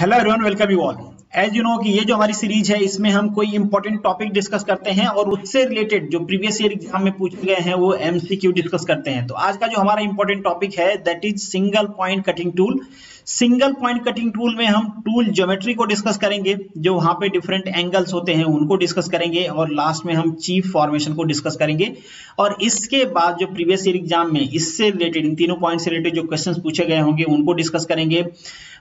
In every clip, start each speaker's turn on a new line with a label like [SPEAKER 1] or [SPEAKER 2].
[SPEAKER 1] Hello everyone, welcome you all. As you know कि ये जो हमारी सीरीज है इसमें हम कोई इंपॉर्टेंट टॉपिक डिस्कस करते हैं और उससे रिलेटेड जो प्रीवियस ईयर एग्जाम में पूछे गए हैं वो एमसीक्यू डिस्कस करते हैं। तो आज का जो हमारा इंपॉर्टेंट टॉपिक है that is single point cutting tool. Single point cutting tool में हम टूल ज्योमेट्री को डिस्कस करेंगे, जो वहां पे डिफरेंट एंगल्स होते हैं उनको डिस्कस करेंगे और लास्ट में हम चीफ फॉर्मेशन को डिस्कस करेंगे। और इसके बाद जो प्रीवियस ईयर एग्जाम में इससे रिलेटेड इन तीनों पॉइंट से रिलेटेड जो क्वेश्चंस पूछे गए होंगे उनको डिस्कस करेंगे।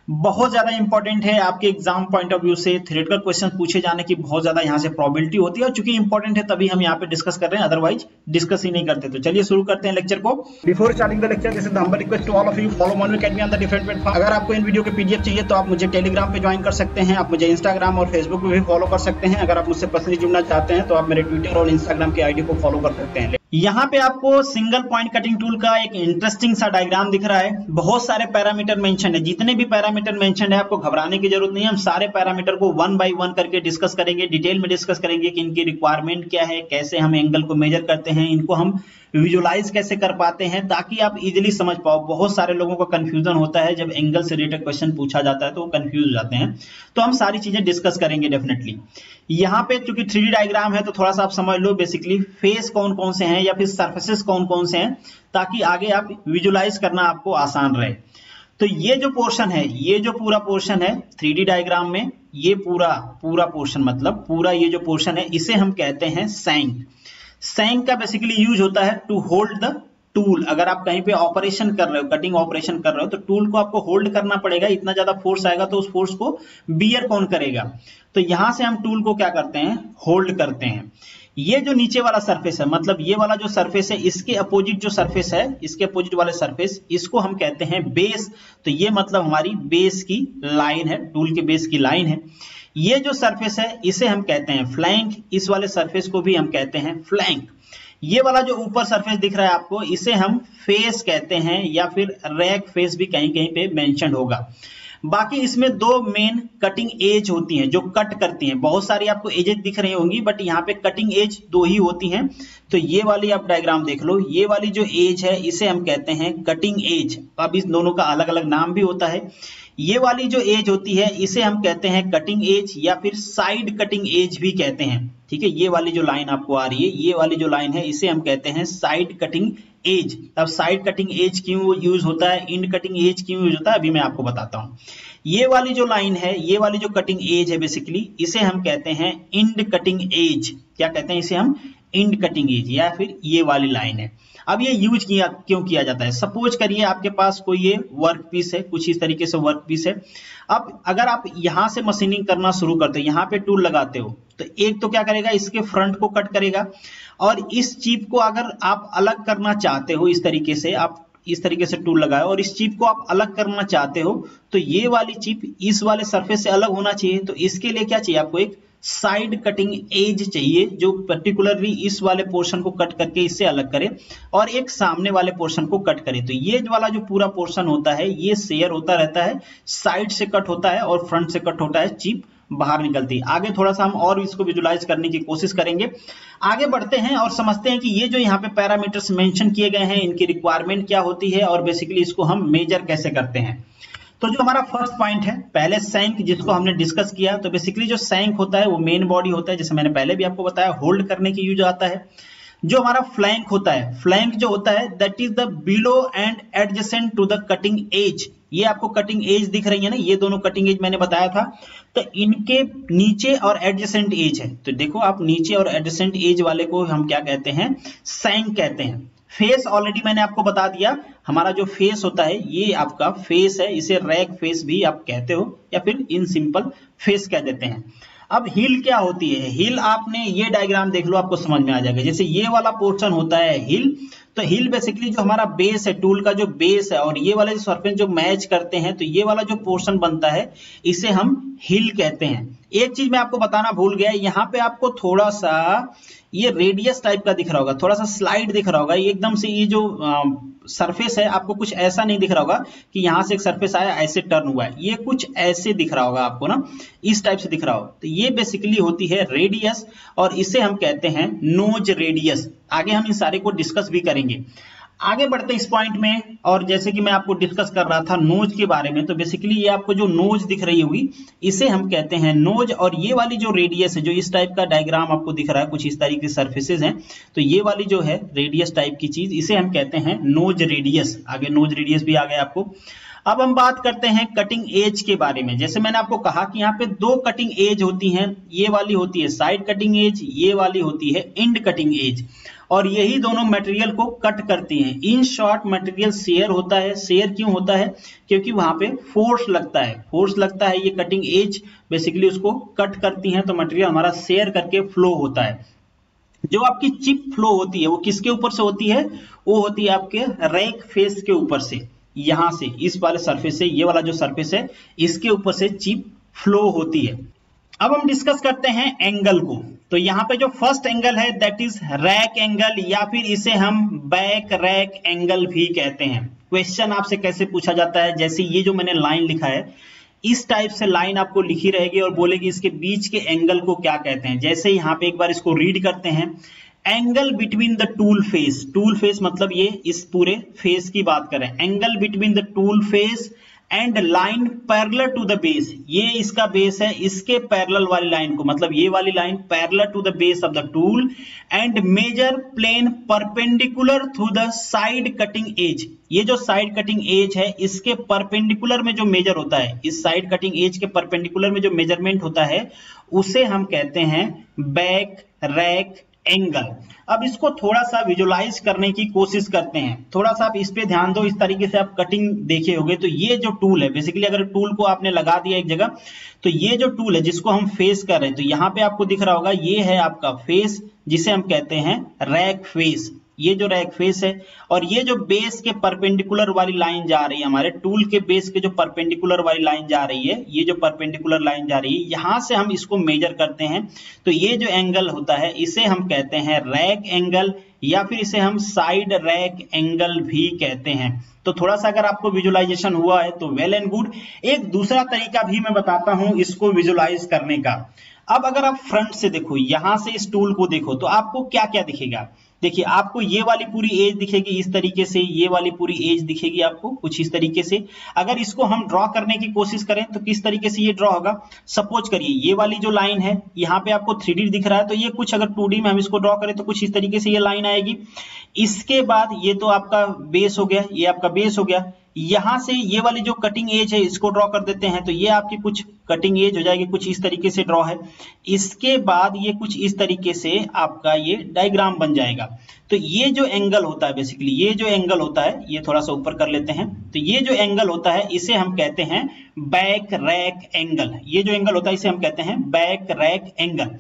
[SPEAKER 1] बहुत ज्यादा इंपॉर्टेंट है आपके एग्जाम पॉइंट ऑफ व्यू से, थ्योरेटिकल क्वेश्चन पूछे जाने की बहुत ज्यादा यहाँ से प्रोबेबिलिटी होती है और चूंकि इंपॉर्टेंट है तभी हम यहाँ पे डिस्कस कर रहे हैं, अदरवाइज डिस्कस ही नहीं करते। तो चलिए शुरू करते हैं लेक्चर को। Before starting the lecture, this is the humble request to all of you, follow Monu academy on the different platform. अगर आपको इन वीडियो के पीडीएफ चाहिए तो आप मुझे टेलीग्राम पे ज्वाइन कर सकते हैं, आप मुझे इंस्टाग्राम और फेसबुक पे भी फॉलो कर सकते हैं। अगर आप मुझसे पर्सनली जुड़ना चाहते हैं तो आप मेरे ट्विटर और इंस्टाग्राम के आईडी को फॉलो कर सकते हैं। यहाँ पे आपको सिंगल पॉइंट कटिंग टूल का एक इंटरेस्टिंग सा डायग्राम दिख रहा है। बहुत सारे पैरामीटर मेंशन है, जितने भी पैरामीटर मेंशन है आपको घबराने की जरूरत नहीं है। हम सारे पैरामीटर को वन बाय वन करके डिस्कस करेंगे, डिटेल में डिस्कस करेंगे कि इनकी रिक्वायरमेंट क्या है, कैसे हम एंगल को मेजर करते हैं, इनको हम विजुलाइज कैसे कर पाते हैं ताकि आप इजीली समझ पाओ। बहुत सारे लोगों को कंफ्यूजन होता है जब एंगल से रिलेटेड क्वेश्चन पूछा जाता है तो वो कंफ्यूज हो जाते हैं। तो हम सारी चीजें डिस्कस करेंगे डेफिनेटली। यहाँ पे चूंकि 3D डायग्राम है तो थोड़ा सा आप समझ लो बेसिकली फेस कौन कौन से हैं या फिर सरफेसेस कौन कौन से हैं, ताकि आगे आप विजुलाइज करना आपको आसान रहे। तो ये जो पोर्शन है, ये जो पूरा पोर्शन है 3D डायग्राम में, ये पूरा पोर्शन मतलब पूरा ये जो पोर्शन है इसे हम कहते हैं सैंक। सैंक का बेसिकली यूज होता है टू होल्ड द टूल। अगर आप कहीं पे ऑपरेशन कर रहे हो, कटिंग ऑपरेशन कर रहे हो, तो टूल को आपको होल्ड करना पड़ेगा। इतना ज्यादा फोर्स आएगा तो उस फोर्स को बियर कौन करेगा। तो यहां से हम टूल को क्या करते हैं, होल्ड करते हैं। ये जो नीचे वाला सरफेस है, मतलब ये वाला जो सरफेस है, इसके अपोजिट जो सरफेस है, इसके अपोजिट वाले सरफेस, इसको हम कहते हैं बेस। तो ये मतलब हमारी बेस की लाइन है, टूल के बेस की लाइन है। ये जो सरफेस है इसे हम कहते हैं फ्लैंक, इस वाले सरफेस को भी हम कहते हैं फ्लैंक। ये वाला जो ऊपर सरफेस दिख रहा है आपको, इसे हम फेस कहते हैं या फिर रैक फेस भी कहीं कहीं पे मेंशन होगा। बाकी इसमें दो मेन कटिंग एज होती हैं जो कट करती हैं। बहुत सारी आपको एजेस दिख रही होंगी बट यहाँ पे कटिंग एज दो ही होती हैं। तो ये वाली आप डायग्राम देख लो, ये वाली जो एज है इसे हम कहते हैं कटिंग एज। अब इस दोनों का अलग अलग नाम भी होता है। ये वाली जो एज होती है इसे हम कहते हैं कटिंग एज या फिर साइड कटिंग एज भी कहते हैं। ठीक है, ये वाली जो लाइन आपको आ रही है, ये वाली जो लाइन है इसे हम कहते हैं साइड कटिंग एज। अब साइड कटिंग एज क्यों यूज होता है, इंड कटिंग एज क्यों यूज होता है, अभी मैं आपको बताता हूं। ये वाली जो लाइन है, ये वाली जो कटिंग एज है बेसिकली, इसे हम कहते हैं इंड कटिंग एज। क्या कहते हैं इसे हम, इंड कटिंग एज, या फिर ये वाली लाइन है। अब ये यूज क्यों किया जाता है, सपोज करिए आपके पास कोई ये वर्क पीस है, कुछ इस तरीके से वर्क पीस है। अब अगर आप यहां से मशीनिंग करना शुरू करते हो, यहाँ पे टूल लगाते हो, तो एक तो क्या करेगा, इसके फ्रंट को कट करेगा। और इस चिप को अगर आप अलग करना चाहते हो, इस तरीके से आप इस तरीके से टूल लगाए और इस चिप को आप अलग करना चाहते हो, तो ये वाली चिप इस वाले सरफेस से अलग होना चाहिए। तो इसके लिए क्या चाहिए आपको, एक साइड कटिंग एज चाहिए जो पर्टिकुलरली इस वाले पोर्शन को कट करके इससे अलग करे और एक सामने वाले पोर्शन को कट करे। तो ये वाला जो पूरा पोर्शन होता है ये शेयर होता रहता है, साइड से कट होता है और फ्रंट से कट होता है, चिप बाहर निकलती है। आगे थोड़ा सा हम और इसको विजुलाइज करने की कोशिश करेंगे। आगे बढ़ते हैं और समझते हैं कि ये जो यहाँ पे पैरामीटर्स मेंशन किए गए हैं इनकी रिक्वायरमेंट क्या होती है और बेसिकली इसको हम मेजर कैसे करते हैं। तो जो हमारा फर्स्ट पॉइंट है, पहले सैंक जिसको हमने डिस्कस किया, तो बेसिकली जो सैंक होता है वो मेन बॉडी होता है, जैसे मैंने पहले भी आपको बताया, होल्ड करने की यूज आता है। जो हमारा फ्लैंक होता है, फ्लैंक जो होता है that is the below and adjacent to the cutting edge. ये आपको कटिंग एज दिख रही है ना, ये दोनों कटिंग एज मैंने बताया था। तो इनके नीचे और एडजेसेंट एज है, तो देखो आप नीचे और एडजेसेंट एज वाले को हम क्या कहते हैं, सैंक कहते हैं। फेस ऑलरेडी मैंने आपको बता दिया, हमारा जो फेस होता है ये आपका फेस है, इसे रैक फेस भी आप कहते हो या फिर इन सिंपल फेस कह देते हैं। अब हिल क्या होती है, हिल आपने ये डायग्राम देख लो आपको समझ में आ जाएगा। जैसे ये वाला पोर्शन होता है हिल, तो हिल बेसिकली जो हमारा बेस है, टूल का जो बेस है और ये वाले जो सरफेस जो मैच करते हैं, तो ये वाला जो पोर्शन बनता है इसे हम हिल कहते हैं। एक चीज मैं आपको बताना भूल गया, यहाँ पे आपको थोड़ा सा ये रेडियस टाइप का दिख रहा होगा, थोड़ा सा स्लाइड दिख रहा होगा। एकदम से ये जो सरफेस है आपको कुछ ऐसा नहीं दिख रहा होगा कि यहाँ से एक सरफेस आया ऐसे टर्न हुआ है, ये कुछ ऐसे दिख रहा होगा आपको ना, इस टाइप से दिख रहा हो। तो ये बेसिकली होती है रेडियस और इसे हम कहते हैं नोज रेडियस। आगे हम इन सारे को डिस्कस भी करेंगे। आगे बढ़ते इस पॉइंट में, और जैसे कि मैं आपको डिस्कस कर रहा था नोज के बारे में, तो बेसिकली ये आपको जो नोज दिख रही होगी इसे हम कहते हैं नोज, और ये वाली जो रेडियस है, जो इस टाइप का डायग्राम आपको दिख रहा है, कुछ इस तरीके के सर्फेसेस हैं, तो ये वाली जो है रेडियस टाइप की चीज, इसे हम कहते हैं नोज रेडियस। आगे नोज रेडियस भी आ गया आपको। अब हम बात करते हैं कटिंग एज के बारे में। जैसे मैंने आपको कहा कि यहाँ पे दो कटिंग एज होती हैं, ये वाली होती है साइड कटिंग एज, ये वाली होती है एंड कटिंग एज, और यही दोनों मटेरियल को कट करती हैं। इन शॉर्ट मटेरियल शेयर होता है। शेयर क्यों होता है? क्योंकि वहां पे फोर्स लगता है, फोर्स लगता है, ये कटिंग एज बेसिकली उसको कट करती हैं, तो मटेरियल हमारा शेयर करके फ्लो होता है। जो आपकी चिप फ्लो होती है वो किसके ऊपर से होती है? वो होती है आपके रैक फेस के ऊपर से, यहां से इस वाले सरफेस से, ये वाला जो सरफेस है इसके ऊपर से चिप फ्लो होती है। अब हम डिस्कस करते हैं एंगल को। तो यहाँ पे जो फर्स्ट एंगल है दैट इज रैक एंगल, या फिर इसे हम बैक रैक एंगल भी कहते हैं। क्वेश्चन आपसे कैसे पूछा जाता है, जैसे ये जो मैंने लाइन लिखा है इस टाइप से लाइन आपको लिखी रहेगी और बोलेगी इसके बीच के एंगल को क्या कहते हैं। जैसे यहाँ पे एक बार इसको रीड करते हैं, angle between the tool face. Tool face मतलब ये इस पूरे फेस की बात करें, angle between the tool face and line parallel to the base. ये इसका बेस है, इसके पैरेलल वाली लाइन को, मतलब ये वाली line parallel to the base of the tool and major plane perpendicular through the side cutting edge. ये जो साइड कटिंग एज है इसके परपेंडिकुलर में जो मेजर होता है, इस साइड कटिंग एज के परपेंडिकुलर में जो मेजरमेंट होता है उसे हम कहते हैं बैक रैक एंगल। अब इसको थोड़ा सा विजुलाइज करने की कोशिश करते हैं। थोड़ा सा आप इस पे ध्यान दो, इस तरीके से आप कटिंग देखे होंगे। तो ये जो टूल है बेसिकली, अगर टूल को आपने लगा दिया एक जगह, तो ये जो टूल है जिसको हम फेस कर रहे हैं, तो यहाँ पे आपको दिख रहा होगा ये है आपका फेस, जिसे हम कहते हैं रैक फेस। ये जो रैक फेस है, और ये जो बेस के परपेंडिकुलर वाली लाइन जा रही है, हमारे टूल के बेस के जो परपेंडिकुलर वाली लाइन जा रही है, ये जो परपेंडिकुलर लाइन जा रही है, यहां से हम इसको मेजर करते हैं। तो ये जो एंगल होता है इसे हम कहते हैं रैक एंगल, या फिर इसे हम साइड रैक एंगल भी कहते हैं। तो थोड़ा सा अगर आपको विजुलाइजेशन हुआ है तो वेल एंड गुड। एक दूसरा तरीका भी मैं बताता हूं इसको विजुलाइज करने का। अब अगर आप फ्रंट से देखो, यहां से इस टूल को देखो, तो आपको क्या क्या दिखेगा? देखिए, आपको ये वाली पूरी एज दिखेगी इस तरीके से, ये वाली पूरी एज दिखेगी आपको कुछ इस तरीके से। अगर इसको हम ड्रॉ करने की कोशिश करें तो किस तरीके से ये ड्रॉ होगा? सपोज करिए ये वाली जो लाइन है, यहाँ पे आपको 3D दिख रहा है, तो ये कुछ अगर 2D में हम इसको ड्रॉ करें तो कुछ इस तरीके से ये लाइन आएगी। इसके बाद ये तो आपका बेस हो गया, ये आपका बेस हो गया। यहां से ये वाली जो कटिंग एज है इसको ड्रॉ कर देते हैं, तो ये आपकी कुछ कटिंग एज हो जाएगी, कुछ इस तरीके से ड्रॉ है। इसके बाद ये कुछ इस तरीके से आपका ये डायग्राम बन जाएगा। तो ये जो एंगल होता है बेसिकली, ये जो एंगल होता है, ये थोड़ा सा ऊपर कर लेते हैं, तो ये जो एंगल होता है इसे हम कहते हैं बैक रैक एंगल। ये जो एंगल होता है इसे हम कहते हैं बैक रैक एंगल।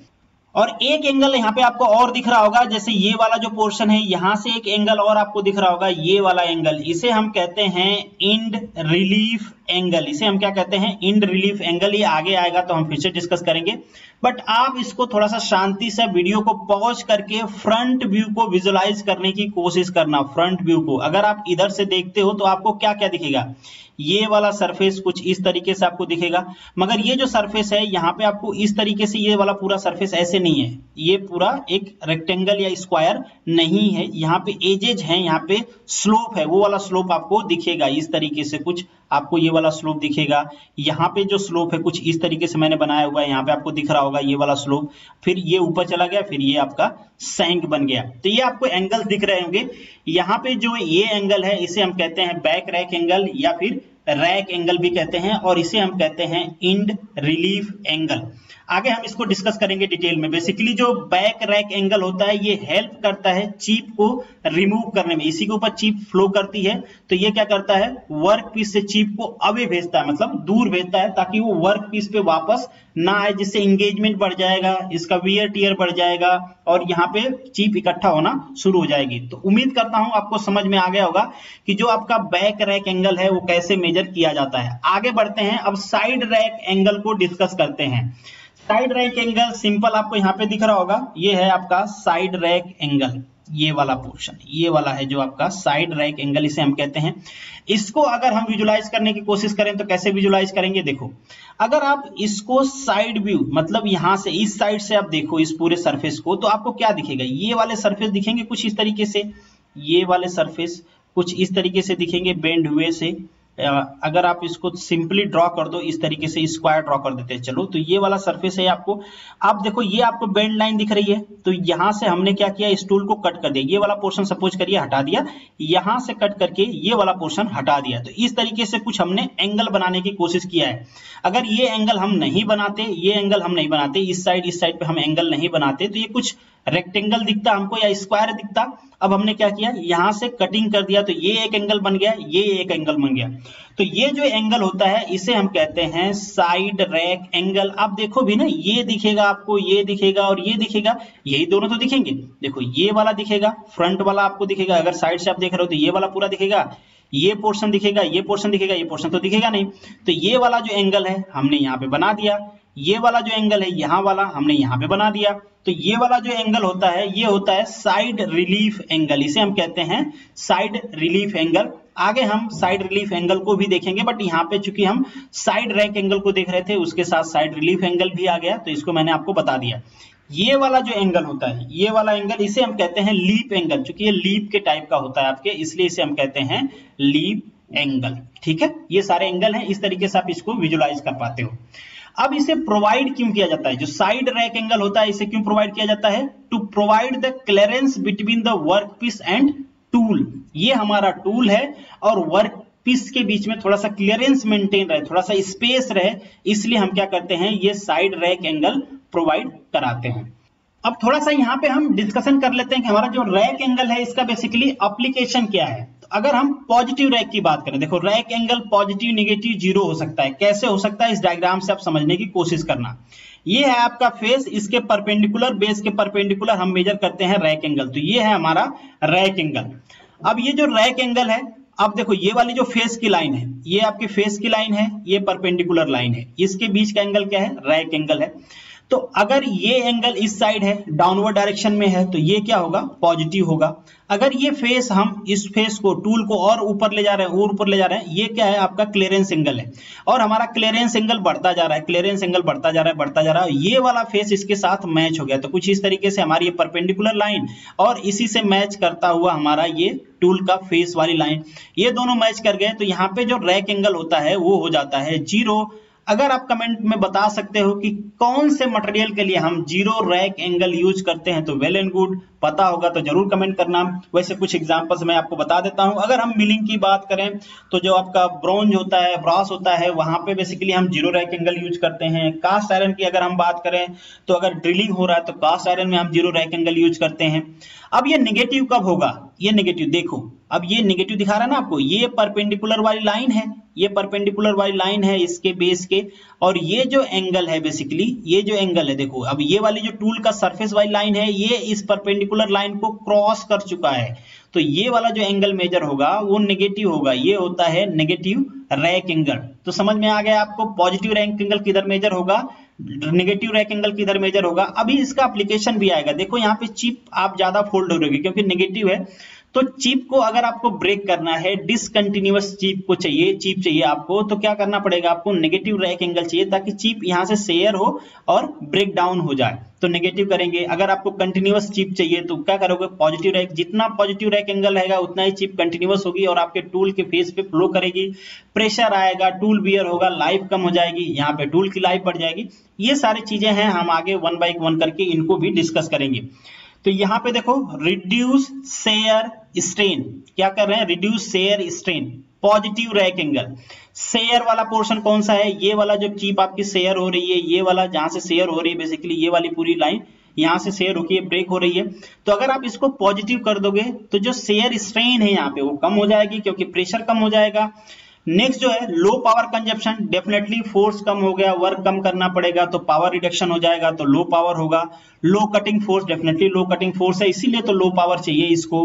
[SPEAKER 1] और एक एंगल यहाँ पे आपको और दिख रहा होगा, जैसे ये वाला जो पोर्शन है, यहां से एक एंगल और आपको दिख रहा होगा, ये वाला एंगल, इसे हम कहते हैं इंड रिलीफ एंगल। इसे हम क्या कहते हैं? End relief angle. ये आगे आएगा तो हम फिर से डिस्कस करेंगे, बट आप इसको थोड़ा सा शांति से वीडियो को पॉज करके फ्रंट व्यू को विजुलाइज करने की कोशिश करना। फ्रंट व्यू को अगर आप इधर से देखते हो तो आपको क्या क्या दिखेगा? ये वाला सरफेस कुछ इस तरीके से आपको दिखेगा, मगर ये जो सरफेस है यहाँ पे आपको इस तरीके से, ये वाला पूरा सरफेस ऐसे नहीं है, ये पूरा एक रेक्टेंगल या स्क्वायर नहीं है। यहाँ पे एजेज हैं, यहाँ पे स्लोप है, वो वाला स्लोप आपको दिखेगा इस तरीके से, कुछ आपको ये वाला स्लोप दिखेगा। यहाँ पे जो स्लोप है कुछ इस तरीके से मैंने बनाया हुआ है, यहाँ पे आपको दिख रहा होगा ये वाला स्लोप, फिर ये ऊपर चला गया, फिर ये आपका सैंक बन गया। तो ये आपको एंगल्स दिख रहे होंगे। यहाँ पे जो ये एंगल है इसे हम कहते हैं बैक रैक एंगल, या फिर रैक एंगल भी कहते हैं, और इसे हम कहते हैं इंड रिलीफ एंगल। आगे हम इसको डिस्कस करेंगे डिटेल में। बेसिकली जो बैक रैक एंगल होता है ये हेल्प करता है चिप को रिमूव करने में। इसी के ऊपर चिप फ्लो करती है, तो ये क्या करता है? वर्क पीस से चिप को अवे भेजता है, मतलब दूर भेजता है, ताकि वो वर्क पीस पे वापस ना आए, जिससे इंगेजमेंट बढ़ जाएगा, इसका वियर टियर बढ़ जाएगा, और यहाँ पे चिप इकट्ठा होना शुरू हो जाएगी। तो उम्मीद करता हूं आपको समझ में आ गया होगा कि जो आपका बैक रैक एंगल है वो कैसे मेजर किया जाता है। आगे बढ़ते हैं, अब साइड रैक एंगल को डिस्कस करते हैं। साइड रैक एंगल सिंपल आपको यहाँ पे दिख रहा होगा, ये है आपका साइड रैक एंगल, ये वाला पोर्शन, ये वाला है जो आपका साइड रैक एंगल, इसे हम कहते हैं। इसको अगर हम विजुलाइज करने की कोशिश करें तो कैसे विजुलाइज करेंगे? देखो, अगर आप इसको साइड व्यू, मतलब यहां से इस साइड से आप देखो इस पूरे सरफेस को, तो आपको क्या दिखेगा? ये वाले सरफेस दिखेंगे कुछ इस तरीके से, ये वाले सरफेस कुछ इस तरीके से दिखेंगे बेंड हुए से। अगर आप इसको सिंपली ड्रॉ कर दो इस तरीके से, स्क्वायर ड्रॉ कर देते हैं, चलो तो ये वाला सरफेस है आपको। आप देखो ये आपको बेंड लाइन दिख रही है, तो यहां से हमने क्या किया, इस टूल को कट कर दिया, ये वाला पोर्शन सपोज करिए हटा दिया, यहां से कट करके ये वाला पोर्शन हटा दिया। तो इस तरीके से कुछ हमने एंगल बनाने की कोशिश किया है। अगर ये एंगल हम नहीं बनाते, ये एंगल हम नहीं बनाते, इस साइड पे हम एंगल नहीं बनाते, तो ये कुछ रेक्टेंगल दिखता हमको या स्क्वायर दिखता। अब हमने क्या किया, यहां से कटिंग कर दिया, तो ये एक एंगल बन गया, ये एक एंगल बन गया। तो ये जो एंगल होता है इसे हम कहते हैं साइड रैक एंगल। आप देखो भी ना, ये दिखेगा आपको, ये दिखेगा और ये दिखेगा, यही दोनों तो दिखेंगे। देखो ये वाला दिखेगा, फ्रंट वाला आपको दिखेगा, अगर साइड से आप देख रहे हो तो ये वाला पूरा दिखेगा, ये पोर्शन दिखेगा, ये पोर्शन दिखेगा, ये पोर्शन तो दिखेगा नहीं। तो ये वाला जो एंगल है हमने यहाँ पे बना दिया, ये वाला जो एंगल है यहाँ वाला हमने यहाँ पे बना दिया। तो ये वाला जो एंगल होता है ये होता है साइड रिलीफ एंगल, इसे हम कहते हैं साइड रिलीफ एंगल। आगे हम साइड रिलीफ एंगल को भी देखेंगे, बट यहाँ पे चूंकि हम साइड रैक एंगल को देख रहे थे उसके साथ साइड रिलीफ एंगल भी आ गया, तो इसको मैंने आपको बता दिया। ये वाला जो एंगल होता है, ये वाला एंगल, इसे हम कहते हैं लीप एंगल, क्योंकि ये लीप के टाइप का होता है आपके, इसलिए इसे हम कहते हैं लीप एंगल। ठीक है, ये सारे एंगल हैं, इस तरीके से आप इसको विजुलाइज कर पाते हो। अब इसे प्रोवाइड क्यों किया जाता है, जो साइड रैक एंगल होता है इसे क्यों प्रोवाइड किया जाता है, to provide the clearance between the work piece and tool. ये हमारा टूल है और वर्क पीस के बीच में थोड़ा सा क्लियरेंस मेंटेन रहे, थोड़ा सा स्पेस रहे, इसलिए हम क्या करते हैं, ये साइड रैक एंगल प्रोवाइड कराते हैं। अब थोड़ा सा यहाँ पे हम डिस्कशन कर लेते हैं कि हमारा जो रैक एंगल है इसका बेसिकली एप्लीकेशन क्या है। तो अगर हम पॉजिटिव रैक की बात करें, देखो rack angle positive, negative, zero हो सकता है। कैसे हो सकता है, इस डायग्राम से आप समझने की कोशिश करना। ये है आपका फेस, इसके परपेंडिकुलर, बेस के परपेंडिकुलर हम मेजर करते हैं रैक एंगल, तो ये है हमारा रैक एंगल। अब ये जो रैक एंगल है, अब देखो ये वाली जो फेस की लाइन है, ये आपके फेस की लाइन है, ये परपेंडिकुलर लाइन है, इसके बीच का एंगल क्या है, रैक एंगल है। तो अगर ये एंगल इस साइड है, डाउनवर्ड डायरेक्शन में है, तो ये क्या होगा, पॉजिटिव होगा। अगर ये फेस, हम इस फेस को, टूल को और ऊपर ले जा रहे हैं, और ऊपर ले जा रहे हैं, ये क्या है, आपका क्लियरेंस एंगल है, और हमारा क्लियरेंस एंगल बढ़ता जा रहा है, क्लियरेंस एंगल बढ़ता जा रहा है, बढ़ता जा रहा है। ये वाला फेस इसके साथ मैच हो गया, तो कुछ इस तरीके से हमारी ये परपेंडिकुलर लाइन और इसी से मैच करता हुआ हमारा ये टूल का फेस वाली लाइन, ये दोनों मैच कर गए, तो यहाँ पे जो रैक एंगल होता है वो हो जाता है जीरो। अगर आप कमेंट में बता सकते हो कि कौन से मटेरियल के लिए हम जीरो रैक एंगल यूज करते हैं तो वेल एंड गुड, पता होगा तो जरूर कमेंट करना। वैसे कुछ एग्जांपल्स मैं आपको बता देता हूं। अगर हम मिलिंग की बात करें तो जो आपका ब्रॉन्ज होता है, ब्रास होता है, वहां पे बेसिकली हम जीरो रैक एंगल यूज करते हैं। कास्ट आयरन की अगर हम बात करें तो अगर ड्रिलिंग हो रहा है तो कास्ट आयरन में हम जीरो रैक एंगल यूज करते हैं। अब ये नेगेटिव कब होगा, ये नेगेटिव देखो, अब ये नेगेटिव दिखा रहा है ना आपको, ये परपेंडिकुलर वाली लाइन है, ये परपेंडिकुलर वाली लाइन है इसके बेस के, और ये जो एंगल है बेसिकली, ये जो एंगल है देखो, अब ये वाली जो टूल का सरफेस वाली लाइन है ये इस परपेंडिकुलर लाइन को क्रॉस कर चुका है, तो ये वाला जो एंगल मेजर होगा वो नेगेटिव होगा, ये होता है नेगेटिव रैक एंगल। तो समझ में आ गया आपको, पॉजिटिव रैक एंगल किधर मेजर होगा, नेगेटिव रैक एंगल किधर मेजर होगा। अभी इसका एप्लीकेशन भी आएगा, देखो यहाँ पे चिप आप ज्यादा फोल्ड हो रही है क्योंकि नेगेटिव है, तो चिप को अगर आपको ब्रेक करना है, डिसकंटिन्यूअस चिप को चाहिए, चिप चाहिए आपको, तो क्या करना पड़ेगा, आपको नेगेटिव रैक एंगल चाहिए ताकि चिप यहां से शेयर हो और ब्रेक डाउन हो जाए, तो नेगेटिव करेंगे। अगर आपको कंटिन्यूअस चिप चाहिए तो क्या करोगे, पॉजिटिव रैक, जितना पॉजिटिव रैक एंगल रहेगा उतना ही चिप कंटिन्यूअस होगी और आपके टूल के फेस पे फ्लो करेगी, प्रेशर आएगा, टूल वियर होगा, लाइफ कम हो जाएगी, यहाँ पे टूल की लाइफ बढ़ जाएगी। ये सारी चीजें हैं, हम आगे वन बाय वन करके इनको भी डिस्कस करेंगे। तो यहाँ पे देखो, रिड्यूस शेयर स्ट्रेन, क्या कर रहे हैं, reduce shear strain, positive rack angle. Share वाला पोर्शन कौन सा है, ये वाला जो चिप आपकी शेयर हो रही है, ये वाला जहां से शेयर हो रही है बेसिकली, ये वाली पूरी लाइन यहां से शेयर होकर ये ब्रेक हो रही है, तो अगर आप इसको पॉजिटिव कर दोगे तो जो शेयर स्ट्रेन है यहाँ पे वो कम हो जाएगी क्योंकि प्रेशर कम हो जाएगा। नेक्स्ट जो है low power consumption, definitely force कम हो गया, वर्क कम करना पड़ेगा तो पावर रिडक्शन हो जाएगा, तो लो पावर होगा। Low cutting force, definitely low cutting force है इसीलिए तो लो पावर चाहिए इसको।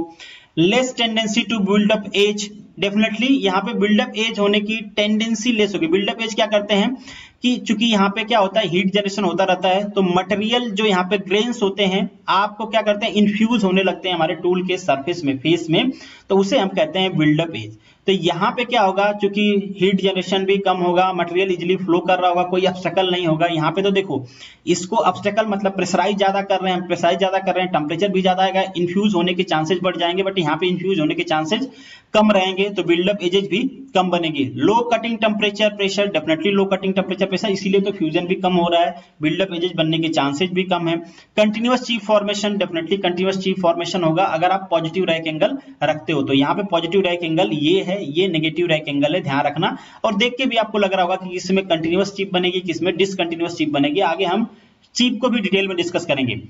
[SPEAKER 1] Less tendency to build up edge, definitely यहाँ पे बिल्डअप एज होने की टेंडेंसी लेस होगी। बिल्डअप एज क्या करते हैं कि चूंकि यहाँ पे क्या होता है, हीट जनरेशन होता रहता है, तो मटेरियल जो यहाँ पे ग्रेन्स होते हैं आपको क्या करते हैं, इन्फ्यूज होने लगते हैं हमारे टूल के सरफेस में, फेस में, तो उसे हम कहते हैं बिल्डअप एज। तो यहाँ पे क्या होगा, क्योंकि हीट जनरेशन भी कम होगा, मटेरियल इजीली फ्लो कर रहा होगा, कोई ऑब्स्टेकल नहीं होगा। यहाँ पे तो देखो इसको ऑब्स्टेकल मतलब प्रेशराइज ज्यादा कर रहे हैं, प्रेशराइज ज्यादा कर रहे हैं, टेम्परेचर भी ज्यादा आएगा, इन्फ्यूज होने के चांसेस बढ़ जाएंगे, बट यहाँ पे इन्फ्यूज होने के चांसेस कम रहेंगे, तो बिल्डअप एजेज भी कम बनेगी। लो cutting temperature pressure, definitely low cutting temperature pressure, इसीलिए तो फ्यूजन भी कम हो रहा है, बिल्डअप एजेज बनने के चांसेस भी कम है। Continuous chip formation, definitely continuous chip formation होगा अगर आप पॉजिटिव रैक एंगल रखते हो। तो यहाँ पे पॉजिटिव रैक एंगल ये है, ये नेगेटिव रैक एंगल है, ध्यान रखना। और देख के भी आपको लग रहा होगा कि किसमें कंटिन्यूअस चीप बनेगी, किसमें डिसकंटिन्यूअस चीप बनेगी। आगे हम चीप को भी डिटेल में डिस्कस करेंगे।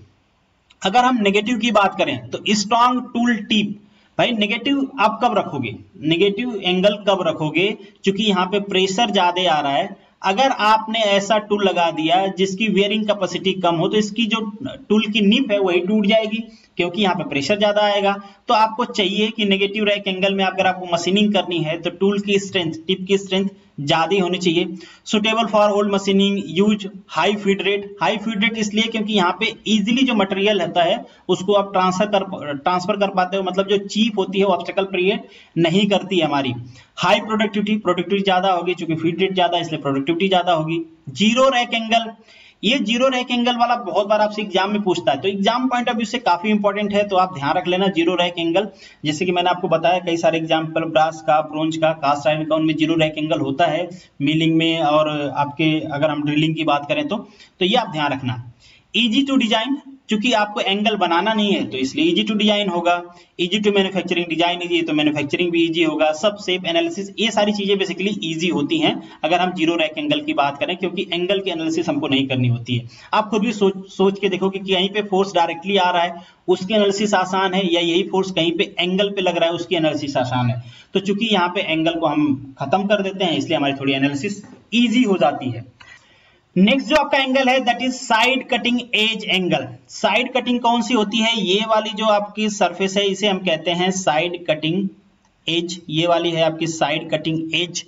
[SPEAKER 1] अगर हम नेगेटिव की बात करें तो स्ट्रॉन्ग टूल टिप, भाई नेगेटिव आप कब रखोगे, नेगेटिव एंगल कब रखोगे, क्योंकि यहाँ पे प्रेशर ज्यादा आ रहा है। अगर आपने ऐसा टूल लगा दिया जिसकी वेयरिंग कैपेसिटी कम हो, तो इसकी जो टूल की निप है वही टूट जाएगी, क्योंकि यहाँ पे प्रेशर ज्यादा आएगा। तो आपको चाहिए कि नेगेटिव रैक एंगल में अगर आपको मशीनिंग करनी है तो टूल की स्ट्रेंथ, टिप की स्ट्रेंथ ज्यादा होनी चाहिए। Suitable for old machining, use high feed rate. High feed rate इसलिए क्योंकि यहाँ पे इजीली जो मटेरियल रहता है उसको आप ट्रांसफर कर पाते हो, मतलब जो चीप होती है वो ऑब्स्टेकल क्रिएट नहीं करती है हमारी। हाई प्रोडक्टिविटी, प्रोडक्टिविटी ज्यादा होगी क्योंकि फीड रेट ज्यादा, इसलिए प्रोडक्टिविटी ज्यादा होगी। जीरो रैक एंगल, ये जीरो रैक एंगल वाला बहुत बार आपसे एग्जाम में पूछता है, तो एग्जाम पॉइंट ऑफ व्यू से काफी इंपॉर्टेंट है, तो आप ध्यान रख लेना जीरो रैक एंगल। जैसे कि मैंने आपको बताया कई सारे एग्जाम्पल, ब्रास का, ब्रोंज का, कास्ट आयरन का, उनमें जीरो रैक एंगल होता है मिलिंग में, और आपके अगर हम ड्रिलिंग की बात करें तो ये आप ध्यान रखना। इजी टू डिजाइन, क्योंकि आपको एंगल बनाना नहीं है तो इसलिए इजी टू डिजाइन होगा। Easy to manufacturing, design easy है तो मैन्युफैक्चरिंग भी इजी होगा। सब शेप एनालिसिस, ये सारी चीजें बेसिकली इजी होती हैं अगर हम जीरो रैक एंगल की बात करें, क्योंकि एंगल की एनालिसिस हमको नहीं करनी होती है। आप खुद भी सोच के देखो कि कहीं पे फोर्स डायरेक्टली आ रहा है उसकी एनालिसिस आसान है, या यही फोर्स कहीं पे एंगल पे लग रहा है उसकी एनालिसिस आसान है। तो चूंकि यहाँ पे एंगल को हम खत्म कर देते हैं इसलिए हमारी थोड़ी एनालिसिस ईजी हो जाती है। नेक्स्ट जो आपका एंगल है that is side cutting edge angle. Side cutting कौन सी होती है, ये वाली जो आपकी सरफेस है इसे हम कहते हैं साइड कटिंग एज, ये वाली है आपकी side cutting edge.